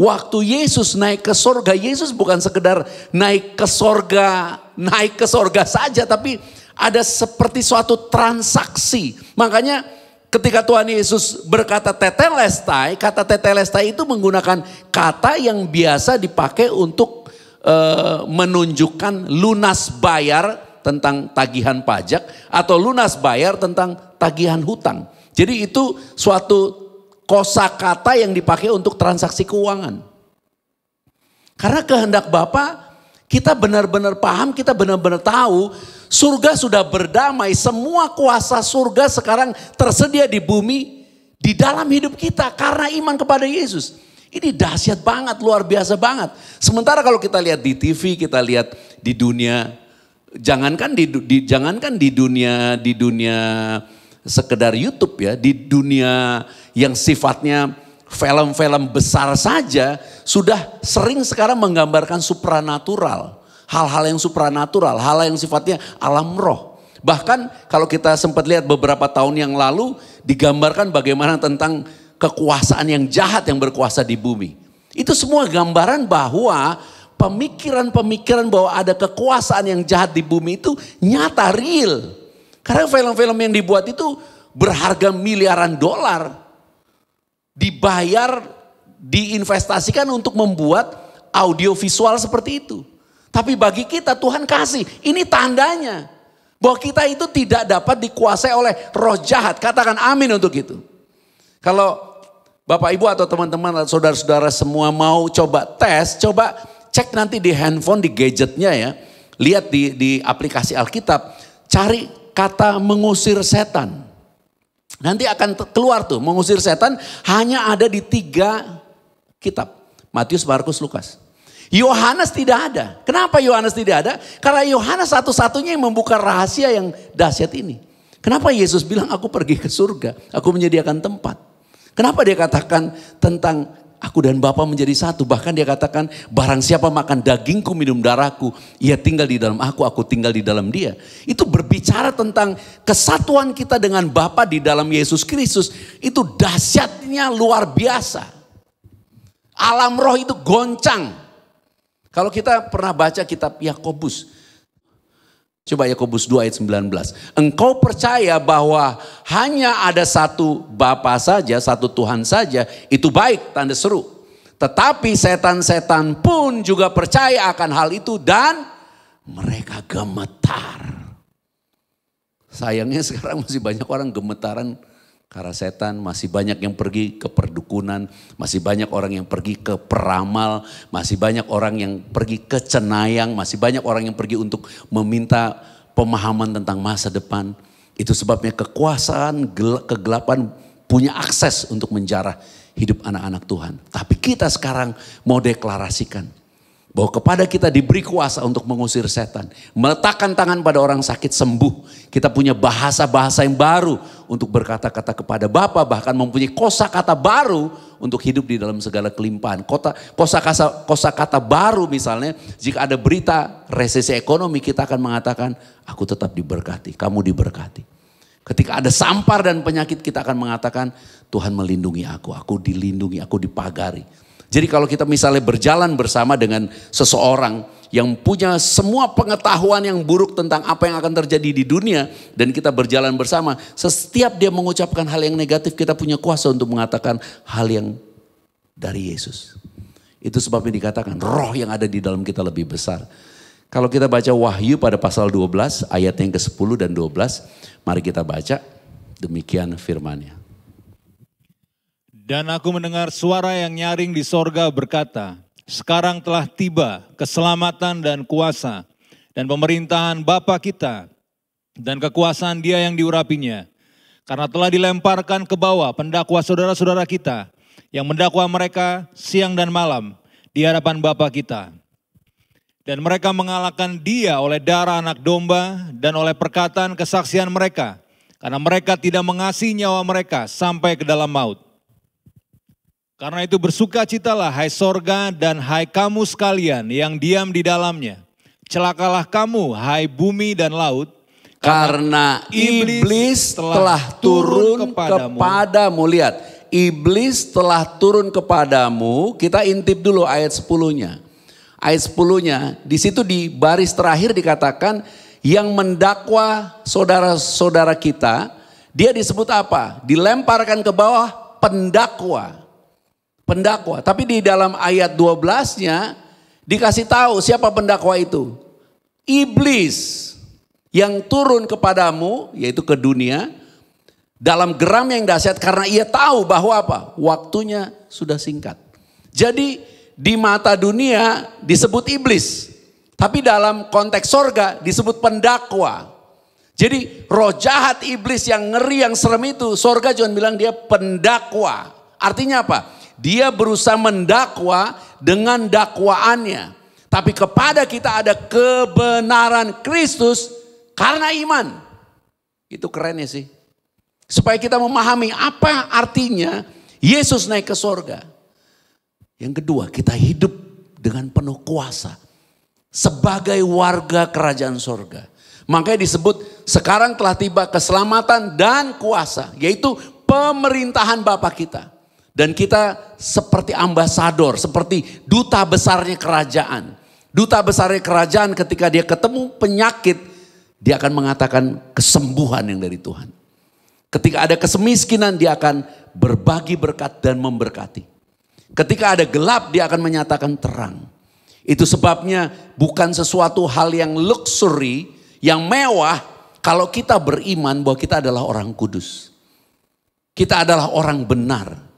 waktu Yesus naik ke sorga, Yesus bukan sekedar naik ke sorga saja, tapi ada seperti suatu transaksi. Makanya ketika Tuhan Yesus berkata tetelestai, kata tetelestai itu menggunakan kata yang biasa dipakai untuk menunjukkan lunas bayar tentang tagihan pajak atau lunas bayar tentang tagihan hutang. Jadi itu suatu kosakata yang dipakai untuk transaksi keuangan. Karena kehendak Bapa, kita benar-benar paham, kita benar-benar tahu surga sudah berdamai. Semua kuasa surga sekarang tersedia di bumi, di dalam hidup kita karena iman kepada Yesus. Ini dahsyat banget, luar biasa banget. Sementara kalau kita lihat di TV, kita lihat di dunia, jangankan di dunia sekedar YouTube ya, di dunia yang sifatnya film-film besar saja sudah sering sekarang menggambarkan supranatural. Hal-hal yang supranatural, hal yang sifatnya alam roh. Bahkan kalau kita sempat lihat beberapa tahun yang lalu digambarkan bagaimana tentang kekuasaan yang jahat yang berkuasa di bumi. Itu semua gambaran bahwa pemikiran-pemikiran bahwa ada kekuasaan yang jahat di bumi itu nyata, real. Karena film-film yang dibuat itu berharga miliaran dolar. Dibayar, diinvestasikan untuk membuat audio visual seperti itu. Tapi bagi kita Tuhan kasih, ini tandanya. Bahwa kita itu tidak dapat dikuasai oleh roh jahat. Katakan amin untuk itu. Kalau Bapak Ibu atau teman-teman atau saudara-saudara semua mau coba tes, coba cek nanti di handphone, di gadgetnya ya. Lihat di aplikasi Alkitab, cari kata mengusir setan. Nanti akan keluar tuh, mengusir setan hanya ada di 3 kitab. Matius, Markus, Lukas. Yohanes tidak ada. Kenapa Yohanes tidak ada? Karena Yohanes satu-satunya yang membuka rahasia yang dahsyat ini. Kenapa Yesus bilang aku pergi ke surga, aku menyediakan tempat. Kenapa dia katakan tentang aku dan Bapa menjadi satu. Bahkan dia katakan barang siapa makan dagingku minum darahku. Ia tinggal di dalam aku tinggal di dalam dia. Itu berbicara tentang kesatuan kita dengan Bapa di dalam Yesus Kristus. Itu dahsyatnya luar biasa. Alam roh itu goncang. Kalau kita pernah baca kitab Yakobus. Coba Yakobus 2 ayat 19. Engkau percaya bahwa hanya ada satu Bapa saja, satu Tuhan saja, itu baik, tanda seru. Tetapi setan-setan pun juga percaya akan hal itu dan mereka gemetar. Sayangnya sekarang masih banyak orang gemetaran karena setan, masih banyak yang pergi ke perdukunan, masih banyak orang yang pergi ke peramal, masih banyak orang yang pergi ke cenayang, masih banyak orang yang pergi untuk meminta pemahaman tentang masa depan. Itu sebabnya kekuasaan, kegelapan punya akses untuk menjarah hidup anak-anak Tuhan. Tapi kita sekarang mau deklarasikan bahwa kepada kita diberi kuasa untuk mengusir setan. Meletakkan tangan pada orang sakit sembuh. Kita punya bahasa-bahasa yang baru untuk berkata-kata kepada Bapa. Bahkan mempunyai kosakata baru untuk hidup di dalam segala kelimpahan. Kosakata baru misalnya jika ada berita resesi ekonomi kita akan mengatakan aku tetap diberkati, kamu diberkati. Ketika ada sampar dan penyakit kita akan mengatakan Tuhan melindungi aku dilindungi, aku dipagari. Jadi kalau kita misalnya berjalan bersama dengan seseorang yang punya semua pengetahuan yang buruk tentang apa yang akan terjadi di dunia, dan kita berjalan bersama. Setiap dia mengucapkan hal yang negatif, kita punya kuasa untuk mengatakan hal yang dari Yesus. Itu sebabnya dikatakan roh yang ada di dalam kita lebih besar. Kalau kita baca Wahyu pada pasal 12 ayat yang ke-10 dan 12, mari kita baca, demikian firman-Nya. Dan aku mendengar suara yang nyaring di sorga berkata, sekarang telah tiba keselamatan dan kuasa dan pemerintahan Bapa kita dan kekuasaan Dia yang diurapinya. Karena telah dilemparkan ke bawah pendakwa saudara-saudara kita yang mendakwa mereka siang dan malam di hadapan Bapa kita. Dan mereka mengalahkan Dia oleh darah anak domba dan oleh perkataan kesaksian mereka. Karena mereka tidak mengasihi nyawa mereka sampai ke dalam maut. Karena itu bersukacitalah hai sorga dan hai kamu sekalian yang diam di dalamnya. Celakalah kamu hai bumi dan laut. Karena iblis telah turun kepadamu. Lihat, iblis telah turun kepadamu. Kita intip dulu ayat 10-nya. Ayat 10-nya, di situ di baris terakhir dikatakan yang mendakwa saudara-saudara kita, dia disebut apa? Dilemparkan ke bawah pendakwa. Pendakwa, tapi di dalam ayat 12-nya dikasih tahu siapa pendakwa itu. Iblis yang turun kepadamu, yaitu ke dunia, dalam geram yang dahsyat karena ia tahu bahwa apa? Waktunya sudah singkat. Jadi di mata dunia disebut iblis, tapi dalam konteks sorga disebut pendakwa. Jadi roh jahat iblis yang ngeri, yang serem itu, sorga juga bilang dia pendakwa. Artinya apa? Dia berusaha mendakwa dengan dakwaannya. Tapi kepada kita ada kebenaran Kristus karena iman. Itu kerennya sih. Supaya kita memahami apa artinya Yesus naik ke sorga. Yang kedua, kita hidup dengan penuh kuasa. Sebagai warga kerajaan sorga. Makanya disebut sekarang telah tiba keselamatan dan kuasa. Yaitu pemerintahan Bapa kita. Dan kita seperti ambasador, seperti duta besarnya kerajaan. Duta besarnya kerajaan ketika dia ketemu penyakit, dia akan mengatakan kesembuhan yang dari Tuhan. Ketika ada kesemiskinan, dia akan berbagi berkat dan memberkati. Ketika ada gelap, dia akan menyatakan terang. Itu sebabnya bukan sesuatu hal yang luxury, yang mewah, kalau kita beriman bahwa kita adalah orang kudus. Kita adalah orang benar.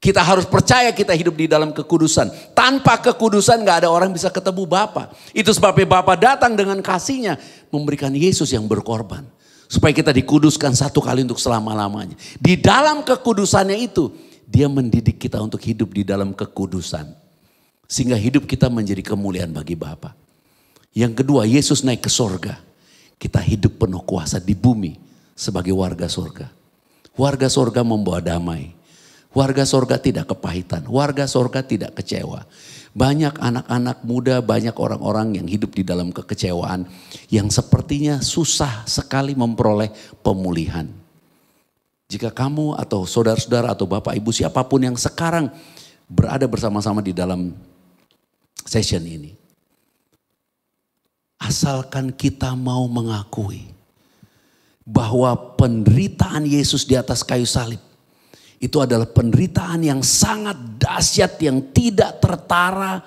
Kita harus percaya kita hidup di dalam kekudusan. Tanpa kekudusan gak ada orang bisa ketemu Bapa. Itu sebabnya Bapa datang dengan kasih-Nya memberikan Yesus yang berkorban. Supaya kita dikuduskan satu kali untuk selama-lamanya. Di dalam kekudusannya itu, Dia mendidik kita untuk hidup di dalam kekudusan. Sehingga hidup kita menjadi kemuliaan bagi Bapa. Yang kedua, Yesus naik ke sorga. Kita hidup penuh kuasa di bumi sebagai warga sorga. Warga sorga membawa damai. Warga sorga tidak kepahitan, warga sorga tidak kecewa. Banyak anak-anak muda, banyak orang-orang yang hidup di dalam kekecewaan. Yang sepertinya susah sekali memperoleh pemulihan. Jika kamu atau saudara-saudara atau bapak ibu siapapun yang sekarang berada bersama-sama di dalam session ini. Asalkan kita mau mengakui bahwa penderitaan Yesus di atas kayu salib. Itu adalah penderitaan yang sangat dahsyat, yang tidak tertara,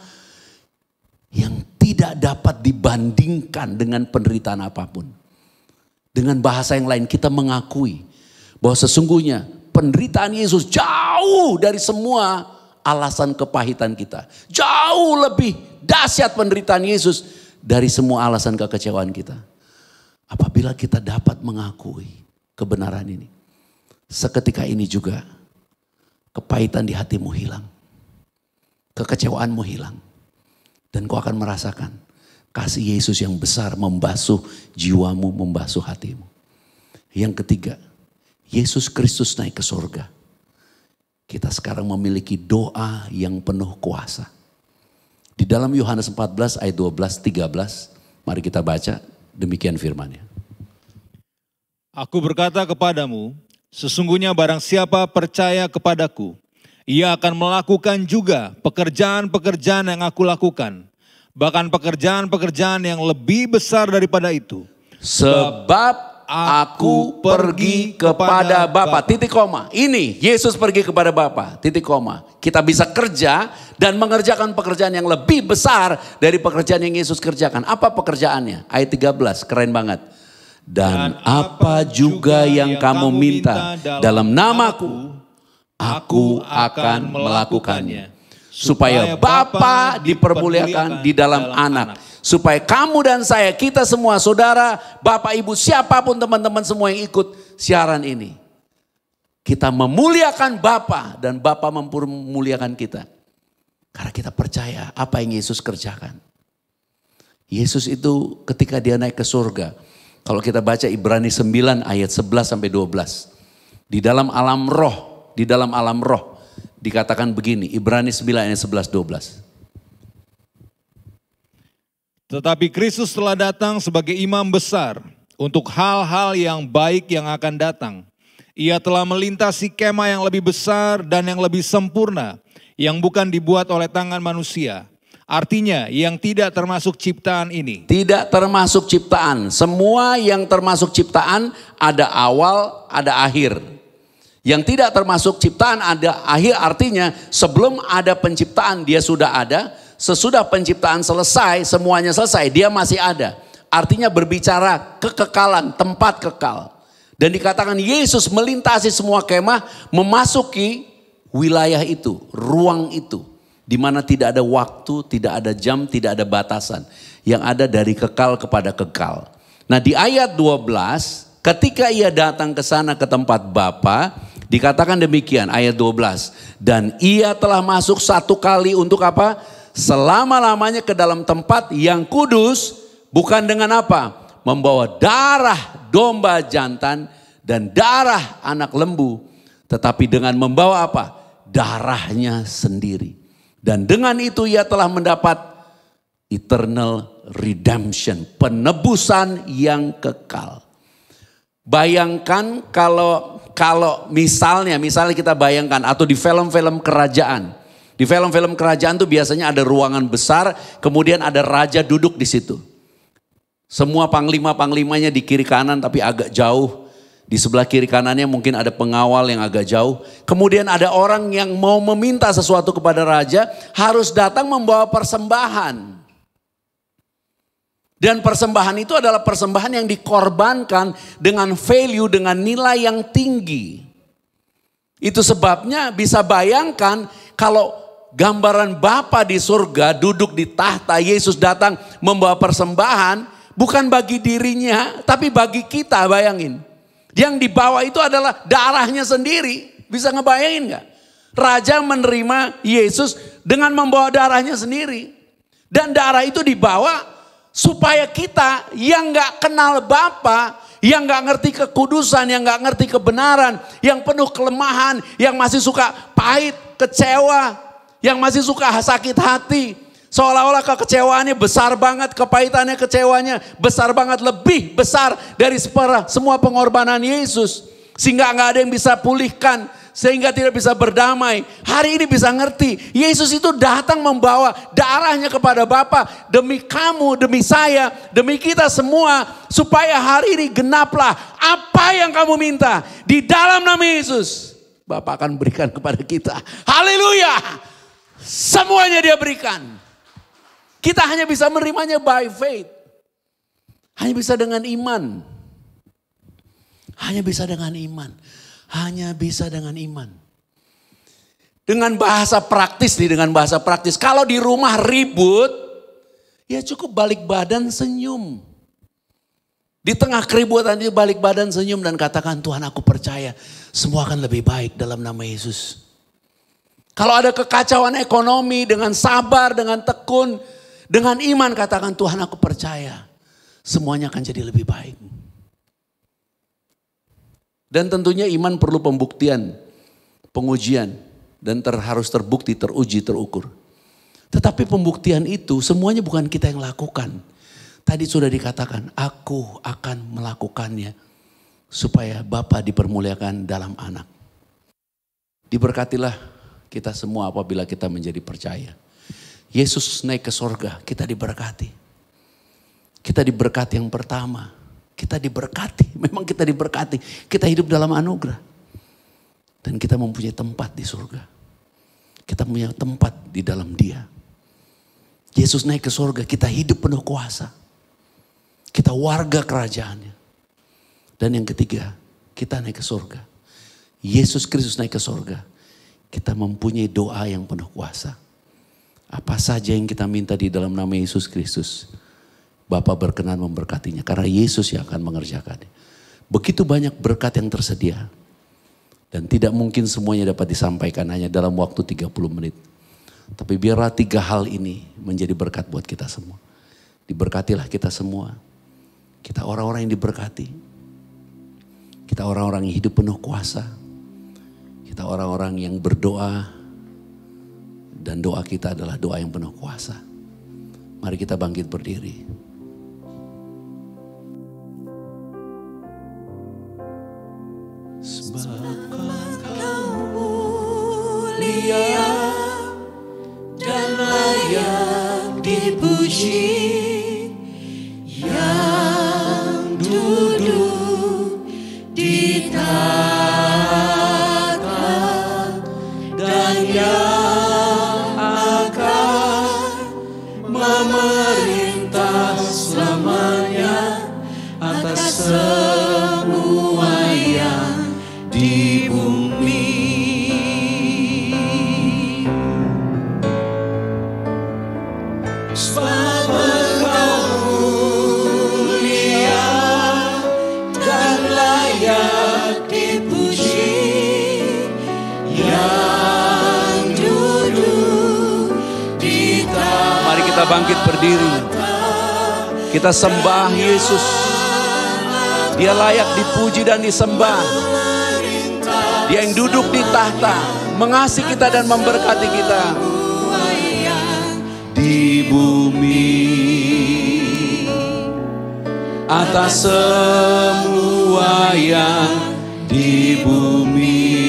yang tidak dapat dibandingkan dengan penderitaan apapun. Dengan bahasa yang lain kita mengakui bahwa sesungguhnya penderitaan Yesus jauh dari semua alasan kepahitan kita. Jauh lebih dahsyat penderitaan Yesus dari semua alasan kekecewaan kita. Apabila kita dapat mengakui kebenaran ini, seketika ini juga kepahitan di hatimu hilang. Kekecewaanmu hilang. Dan kau akan merasakan kasih Yesus yang besar membasuh jiwamu, membasuh hatimu. Yang ketiga, Yesus Kristus naik ke surga. Kita sekarang memiliki doa yang penuh kuasa. Di dalam Yohanes 14 ayat 12-13, mari kita baca, demikian firman-Nya. Aku berkata kepadamu, sesungguhnya barang siapa percaya kepadaku, ia akan melakukan juga pekerjaan-pekerjaan yang aku lakukan. bahkan pekerjaan-pekerjaan yang lebih besar daripada itu. Sebab aku pergi kepada Bapa. Titik koma. Ini Yesus pergi kepada Bapa. Titik koma. Kita bisa kerja dan mengerjakan pekerjaan yang lebih besar dari pekerjaan yang Yesus kerjakan. Apa pekerjaannya? Ayat 13, keren banget. Dan apa juga yang kamu minta dalam namaku, aku akan melakukannya. Supaya Bapa dipermuliakan di dalam anak. Supaya kamu dan saya, kita semua, saudara, bapak, ibu, siapapun teman-teman semua yang ikut siaran ini. Kita memuliakan Bapa dan Bapa memuliakan kita. Karena kita percaya apa yang Yesus kerjakan. Yesus itu ketika dia naik ke surga. Kalau kita baca Ibrani 9 ayat 11 sampai 12. Di dalam alam roh, dikatakan begini, Ibrani 9 ayat 11 12. Tetapi Kristus telah datang sebagai imam besar untuk hal-hal yang baik yang akan datang. Ia telah melintasi kemah yang lebih besar dan yang lebih sempurna, yang bukan dibuat oleh tangan manusia. Artinya yang tidak termasuk ciptaan ini. Tidak termasuk ciptaan. Semua yang termasuk ciptaan ada awal, ada akhir. Yang tidak termasuk ciptaan ada akhir, artinya sebelum ada penciptaan dia sudah ada. Sesudah penciptaan selesai, semuanya selesai, dia masih ada. Artinya berbicara kekekalan, tempat kekal. Dan dikatakan Yesus melintasi semua kemah, memasuki wilayah itu, ruang itu. Di mana tidak ada waktu, tidak ada jam, tidak ada batasan. Yang ada dari kekal kepada kekal. Nah di ayat 12, ketika ia datang ke sana ke tempat Bapa, dikatakan demikian ayat 12. Dan ia telah masuk satu kali untuk apa? Selama-lamanya ke dalam tempat yang kudus, bukan dengan apa? Membawa darah domba jantan dan darah anak lembu. Tetapi dengan membawa apa? Darahnya sendiri. Dan dengan itu ia telah mendapat eternal redemption. Penebusan yang kekal. Bayangkan kalau misalnya kita bayangkan atau di film-film kerajaan. Di film-film kerajaan tuh biasanya ada ruangan besar, kemudian ada raja duduk di situ. Semua panglima-panglimanya di kiri kanan tapi agak jauh. Di sebelah kiri kanannya mungkin ada pengawal yang agak jauh. Kemudian ada orang yang mau meminta sesuatu kepada raja, harus datang membawa persembahan. Dan persembahan itu adalah persembahan yang dikorbankan dengan value, dengan nilai yang tinggi. Itu sebabnya bisa bayangkan kalau gambaran Bapa di surga duduk di tahta, Yesus datang membawa persembahan, bukan bagi dirinya, tapi bagi kita, bayangin. Yang dibawa itu adalah darahnya sendiri, bisa ngebayangin gak? Raja menerima Yesus dengan membawa darahnya sendiri. Dan darah itu dibawa supaya kita yang gak kenal Bapa, yang gak ngerti kekudusan, yang gak ngerti kebenaran, yang penuh kelemahan, yang masih suka pahit, kecewa, yang masih suka sakit hati. Seolah-olah kekecewaannya besar banget, kepahitannya, kecewanya besar banget, lebih besar dari semua pengorbanan Yesus. Sehingga gak ada yang bisa pulihkan, sehingga tidak bisa berdamai. Hari ini bisa ngerti, Yesus itu datang membawa darahnya kepada Bapa demi kamu, demi saya, demi kita semua. Supaya hari ini genaplah apa yang kamu minta di dalam nama Yesus. Bapa akan berikan kepada kita. Haleluya! Semuanya dia berikan. Kita hanya bisa menerimanya by faith. Hanya bisa dengan iman. Hanya bisa dengan iman. Hanya bisa dengan iman. Dengan bahasa praktis nih, dengan bahasa praktis. Kalau di rumah ribut, ya cukup balik badan senyum. Di tengah keributan itu balik badan senyum dan katakan, Tuhan aku percaya semua akan lebih baik dalam nama Yesus. Kalau ada kekacauan ekonomi, dengan sabar, dengan tekun, dengan iman katakan Tuhan aku percaya semuanya akan jadi lebih baik. Dan tentunya iman perlu pembuktian, pengujian, dan harus terbukti, teruji, terukur. Tetapi pembuktian itu semuanya bukan kita yang lakukan. Tadi sudah dikatakan, aku akan melakukannya supaya Bapa dipermuliakan dalam anak. Diberkatilah kita semua apabila kita menjadi percaya. Yesus naik ke sorga, kita diberkati. Kita diberkati yang pertama. Kita diberkati, memang kita diberkati. Kita hidup dalam anugerah. Dan kita mempunyai tempat di surga. Kita punya tempat di dalam Dia. Yesus naik ke sorga, kita hidup penuh kuasa. Kita warga kerajaannya. Dan yang ketiga, kita naik ke sorga. Yesus Kristus naik ke sorga. Kita mempunyai doa yang penuh kuasa. Apa saja yang kita minta di dalam nama Yesus Kristus, Bapa berkenan memberkatinya. Karena Yesus yang akan mengerjakannya. Begitu banyak berkat yang tersedia. Dan tidak mungkin semuanya dapat disampaikan hanya dalam waktu 30 menit. Tapi biarlah 3 hal ini menjadi berkat buat kita semua. Diberkatilah kita semua. Kita orang-orang yang diberkati. Kita orang-orang yang hidup penuh kuasa. Kita orang-orang yang berdoa. Dan doa kita adalah doa yang penuh kuasa. Mari kita bangkit berdiri. Sebab Kau mulia dan layak dipuji, yang duduk di tahta dan yang akan memerintah selamanya atas semua yang di bumi. Sebab Engkau mulia dan layak dipuji, yang duduk di tahta. Mari kita bangkit berdiri. Kita sembah Yesus. Dia layak dipuji dan disembah. Dia yang duduk di tahta, mengasihi kita dan memberkati kita. Di bumi, atas semua yang di bumi,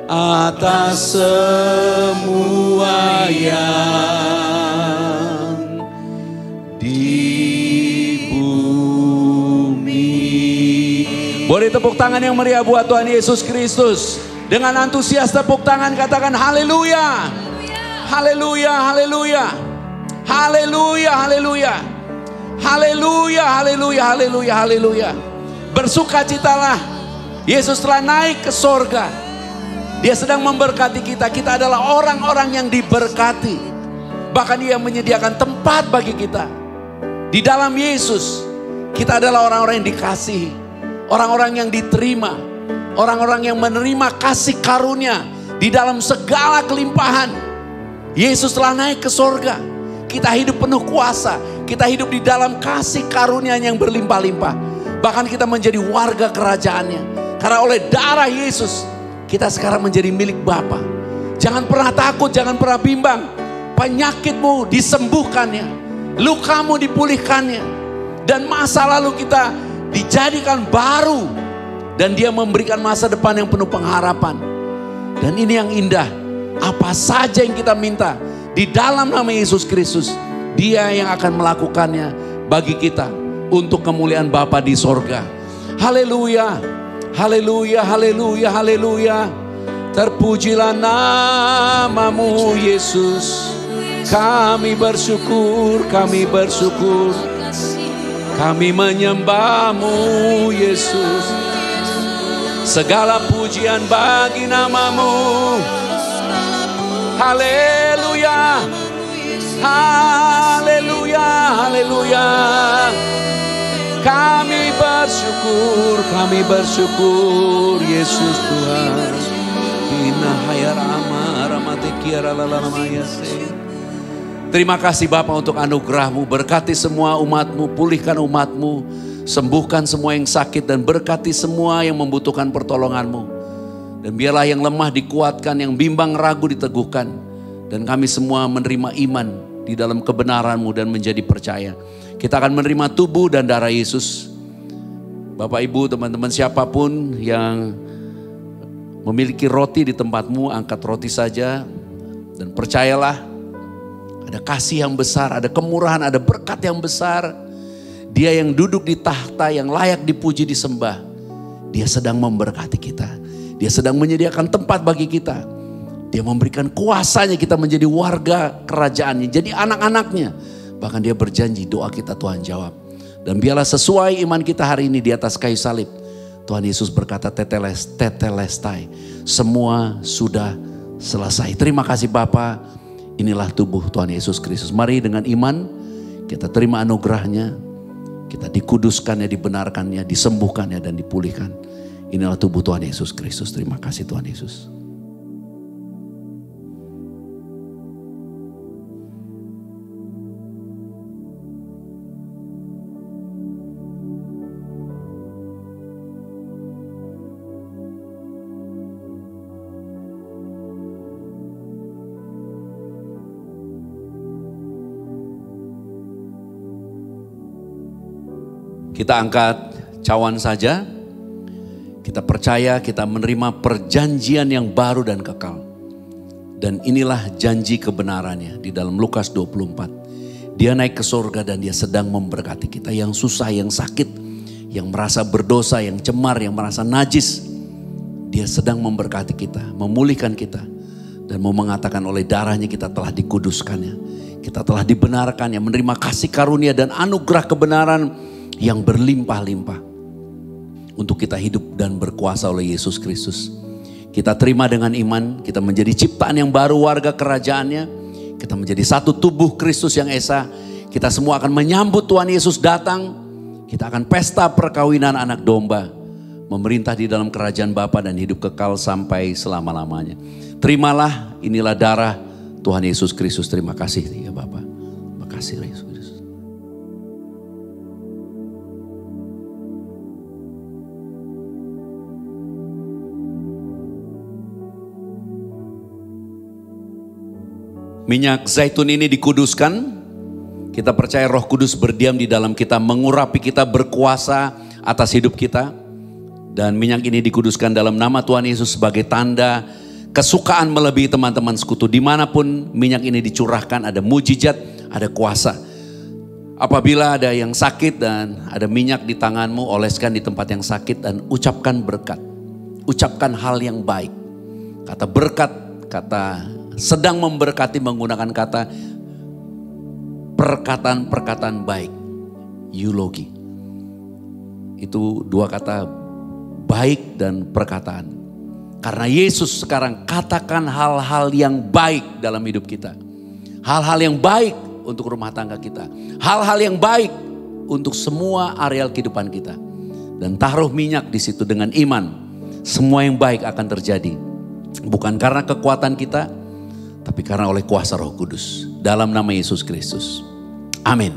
atas semua yang di bumi. Boleh tepuk tangan yang meriah buat Tuhan Yesus Kristus. Dengan antusias tepuk tangan katakan haleluya. Haleluya, haleluya. Haleluya, haleluya. Haleluya, haleluya, haleluya, haleluya. Bersukacitalah. Yesus telah naik ke sorga. Dia sedang memberkati kita. Kita adalah orang-orang yang diberkati. Bahkan Dia menyediakan tempat bagi kita. Di dalam Yesus, kita adalah orang-orang yang dikasihi. Orang-orang yang diterima. Orang-orang yang menerima kasih karunia. Di dalam segala kelimpahan. Yesus telah naik ke sorga. Kita hidup penuh kuasa. Kita hidup di dalam kasih karunia yang berlimpah-limpah. Bahkan kita menjadi warga kerajaannya. Karena oleh darah Yesus, kita sekarang menjadi milik Bapa. Jangan pernah takut, jangan pernah bimbang. Penyakitmu disembuhkannya. Lukamu dipulihkannya. Dan masa lalu kita dijadikan baru. Dan Dia memberikan masa depan yang penuh pengharapan. Dan ini yang indah. Apa saja yang kita minta di dalam nama Yesus Kristus, Dia yang akan melakukannya bagi kita untuk kemuliaan Bapa di sorga. Haleluya, haleluya, haleluya, haleluya. Terpujilah nama-Mu Yesus. Kami bersyukur, kami bersyukur. Kami menyembah-Mu Yesus. Segala pujian bagi nama-Mu. Haleluya, haleluya, haleluya. Kami bersyukur Yesus Tuhan. Terima kasih Bapa untuk anugerah-Mu. Berkati semua umat-Mu, pulihkan umat-Mu, sembuhkan semua yang sakit dan berkati semua yang membutuhkan pertolongan-Mu. Dan biarlah yang lemah dikuatkan, yang bimbang ragu diteguhkan. Dan kami semua menerima iman di dalam kebenaran-Mu dan menjadi percaya. Kita akan menerima tubuh dan darah Yesus. Bapak Ibu, teman-teman siapapun yang memiliki roti di tempat-Mu, angkat roti saja. Dan percayalah, ada kasih yang besar, ada kemurahan, ada berkat yang besar. Dia yang duduk di tahta yang layak dipuji disembah. Dia sedang memberkati kita. Dia sedang menyediakan tempat bagi kita. Dia memberikan kuasanya kita menjadi warga kerajaannya, jadi anak-anaknya. Bahkan dia berjanji doa kita Tuhan jawab. Dan biarlah sesuai iman kita hari ini di atas kayu salib. Tuhan Yesus berkata tetelestai. Semua sudah selesai. Terima kasih Bapa. Inilah tubuh Tuhan Yesus Kristus. Mari dengan iman kita terima anugerahnya. Kita dikuduskannya, dibenarkannya, disembuhkannya dan dipulihkan. Inilah tubuh Tuhan Yesus Kristus. Terima kasih Tuhan Yesus. Kita angkat cawan saja. Kita percaya kita menerima perjanjian yang baru dan kekal. Dan inilah janji kebenarannya di dalam Lukas 24. Dia naik ke surga dan dia sedang memberkati kita. Yang susah, yang sakit, yang merasa berdosa, yang cemar, yang merasa najis. Dia sedang memberkati kita, memulihkan kita. Dan mau mengatakan oleh darahnya kita telah dikuduskannya. Kita telah dibenarkannya, menerima kasih karunia dan anugerah kebenaran yang berlimpah-limpah untuk kita hidup dan berkuasa oleh Yesus Kristus. Kita terima dengan iman, kita menjadi ciptaan yang baru, warga kerajaannya. Kita menjadi satu tubuh Kristus yang esa. Kita semua akan menyambut Tuhan Yesus datang. Kita akan pesta perkawinan anak domba, memerintah di dalam kerajaan Bapa dan hidup kekal sampai selama-lamanya. Terimalah, inilah darah Tuhan Yesus Kristus. Terima kasih ya Bapa. Terima kasih Yesus Kristus. Minyak zaitun ini dikuduskan. Kita percaya Roh Kudus berdiam di dalam kita, mengurapi kita, berkuasa atas hidup kita. Dan minyak ini dikuduskan dalam nama Tuhan Yesus sebagai tanda kesukaan melebihi teman-teman sekutu. Dimanapun minyak ini dicurahkan ada mujizat, ada kuasa. Apabila ada yang sakit dan ada minyak di tanganmu, oleskan di tempat yang sakit dan ucapkan berkat. Ucapkan hal yang baik. Kata berkat, kata sedang memberkati menggunakan kata perkataan-perkataan baik. Eulogi. Itu dua kata, baik dan perkataan. Karena Yesus sekarang katakan hal-hal yang baik dalam hidup kita. Hal-hal yang baik untuk rumah tangga kita. Hal-hal yang baik untuk semua areal kehidupan kita. Dan taruh minyak di situ dengan iman. Semua yang baik akan terjadi. Bukan karena kekuatan kita, tapi karena oleh kuasa Roh Kudus. Dalam nama Yesus Kristus. Amin.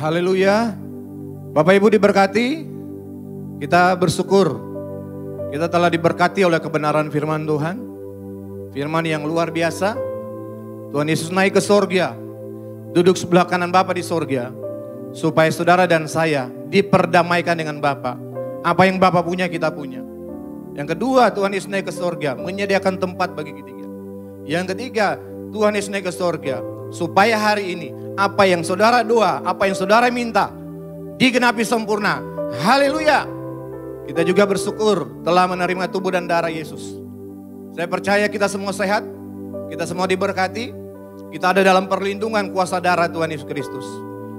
Haleluya. Bapak Ibu diberkati. Kita bersyukur. Kita telah diberkati oleh kebenaran firman Tuhan. Firman yang luar biasa. Tuhan Yesus naik ke sorga. Duduk sebelah kanan Bapa di sorga. Supaya saudara dan saya diperdamaikan dengan Bapa. Apa yang Bapa punya kita punya. Yang kedua, Tuhan Yesus naik ke sorga, menyediakan tempat bagi kita. Yang ketiga, Tuhan Yesus naik ke sorga, supaya hari ini, apa yang saudara doa, apa yang saudara minta, digenapi sempurna. Haleluya. Kita juga bersyukur telah menerima tubuh dan darah Yesus. Saya percaya kita semua sehat, kita semua diberkati, kita ada dalam perlindungan kuasa darah Tuhan Yesus Kristus.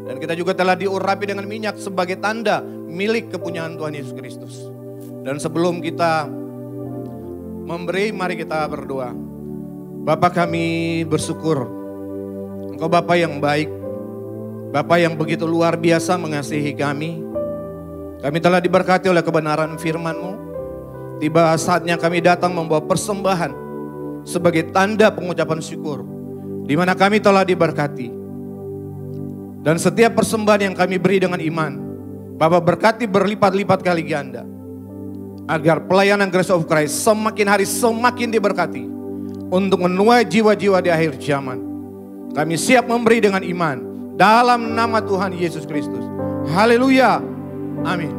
Dan kita juga telah diurapi dengan minyak sebagai tanda milik kepunyaan Tuhan Yesus Kristus. Dan sebelum kita memberi, mari kita berdoa. Bapa, kami bersyukur. Engkau Bapa yang baik. Bapa yang begitu luar biasa mengasihi kami. Kami telah diberkati oleh kebenaran firman-Mu. Tiba saatnya kami datang membawa persembahan sebagai tanda pengucapan syukur. Di mana kami telah diberkati. Dan setiap persembahan yang kami beri dengan iman, Bapa berkati berlipat-lipat kali ganda. Agar pelayanan Grace of Christ semakin hari semakin diberkati. Untuk menuai jiwa-jiwa di akhir zaman. Kami siap memberi dengan iman. Dalam nama Tuhan Yesus Kristus. Haleluya. Amin.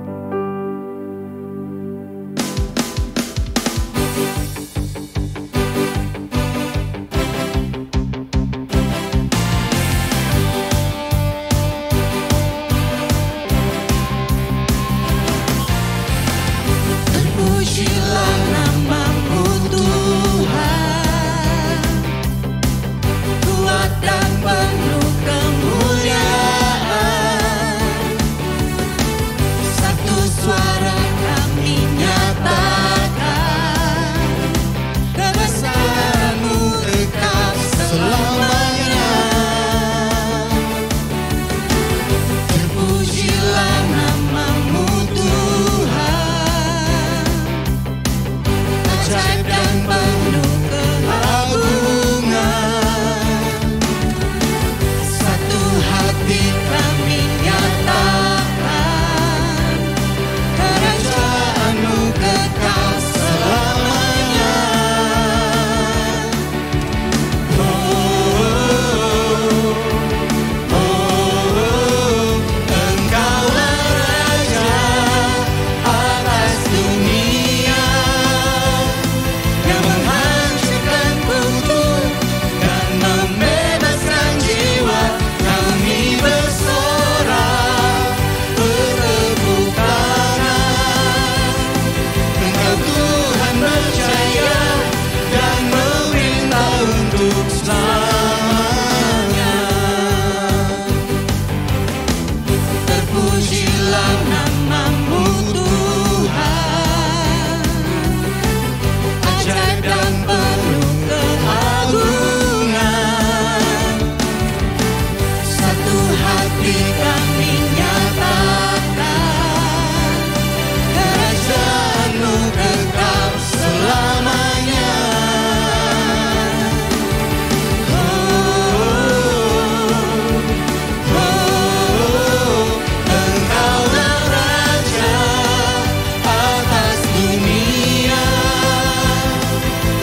Mari kami nyatakan kerajaan-Mu kekal selamanya. Engkaulah Raja atas dunia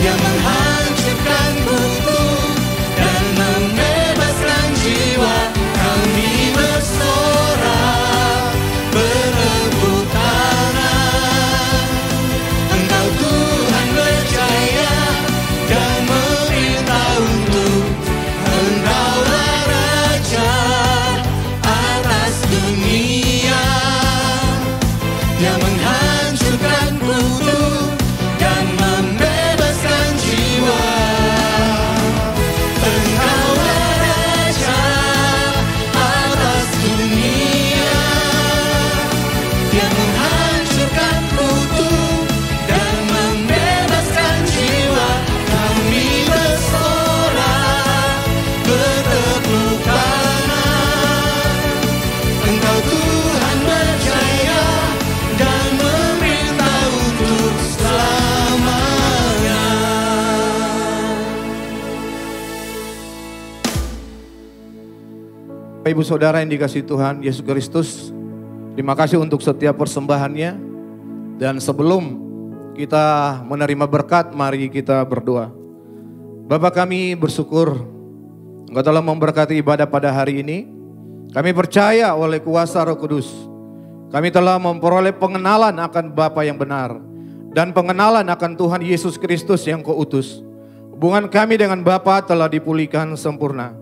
yang menghancurkan kutuk dan membebaskan jiwa. Kami bersorak berebut tanah. Engkau Tuhan berjaya dan memerintah untuk Engkaulah Raja atas dunia yang menghancurkan kutuk dan membebaskan jiwa. Engkaulah Raja atas dunia yang menghancurkan kutuk dan membebaskan jiwa. Kami bersorak bertepuk tangan. Engkau Tuhan berjaya dan memerintah untuk selamanya. Bapak Ibu Saudara yang dikasihi Tuhan Yesus Kristus, terima kasih untuk setiap persembahannya. Dan sebelum kita menerima berkat, mari kita berdoa. Bapa, kami bersyukur Engkau telah memberkati ibadah pada hari ini. Kami percaya oleh kuasa Roh Kudus, kami telah memperoleh pengenalan akan Bapa yang benar dan pengenalan akan Tuhan Yesus Kristus yang Kau utus. Hubungan kami dengan Bapa telah dipulihkan sempurna.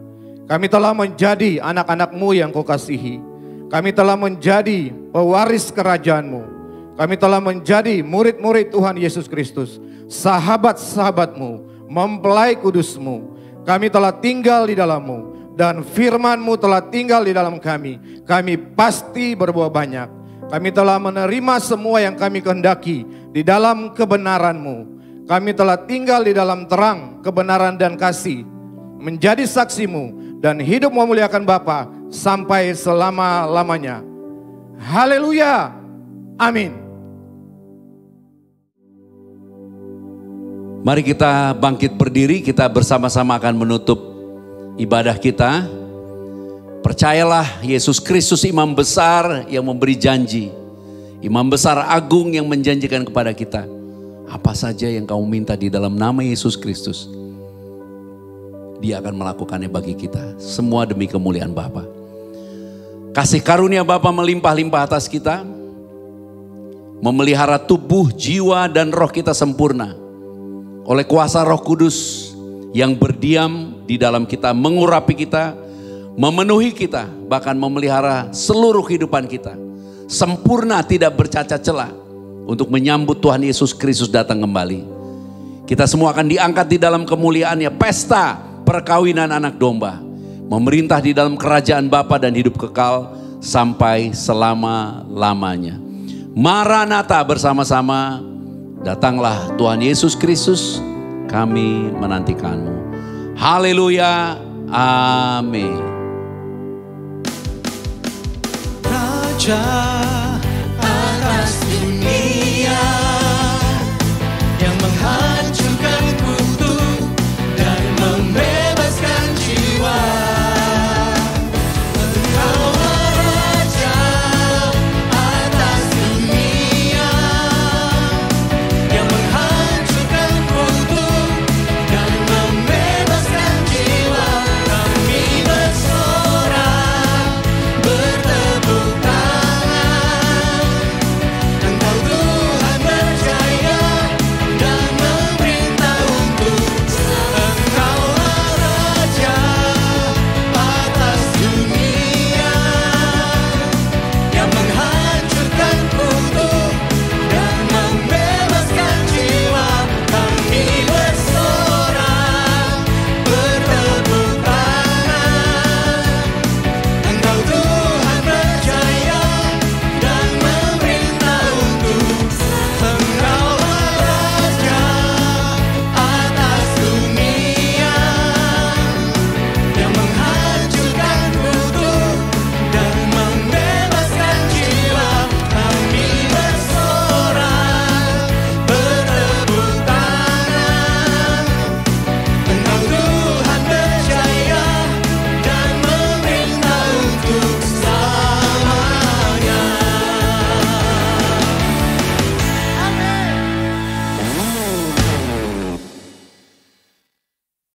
Kami telah menjadi anak-anak-Mu yang Kau kasihi. Kami telah menjadi pewaris kerajaan-Mu. Kami telah menjadi murid-murid Tuhan Yesus Kristus, sahabat-sahabat-Mu, mempelai kudus-Mu. Kami telah tinggal di dalam-Mu dan firman-Mu telah tinggal di dalam kami. Kami pasti berbuah banyak. Kami telah menerima semua yang kami kehendaki di dalam kebenaran-Mu. Kami telah tinggal di dalam terang, kebenaran dan kasih, menjadi saksi-Mu dan hidup memuliakan Bapa sampai selama-lamanya. Haleluya. Amin. Mari kita bangkit berdiri, kita bersama-sama akan menutup ibadah kita. Percayalah, Yesus Kristus imam besar yang memberi janji. Imam besar agung yang menjanjikan kepada kita, apa saja yang kamu minta di dalam nama Yesus Kristus, Dia akan melakukannya bagi kita. Semua demi kemuliaan Bapa. Kasih karunia Bapa melimpah-limpah atas kita, memelihara tubuh, jiwa dan roh kita sempurna oleh kuasa Roh Kudus yang berdiam di dalam kita, mengurapi kita, memenuhi kita, bahkan memelihara seluruh kehidupan kita sempurna, tidak bercacat celah untuk menyambut Tuhan Yesus Kristus datang kembali. Kita semua akan diangkat di dalam kemuliaannya, pesta perkawinan anak domba, memerintah di dalam kerajaan Bapa dan hidup kekal sampai selama-lamanya. Maranatha, bersama-sama datanglah Tuhan Yesus Kristus, kami menantikanmu. Haleluya, amin. Raja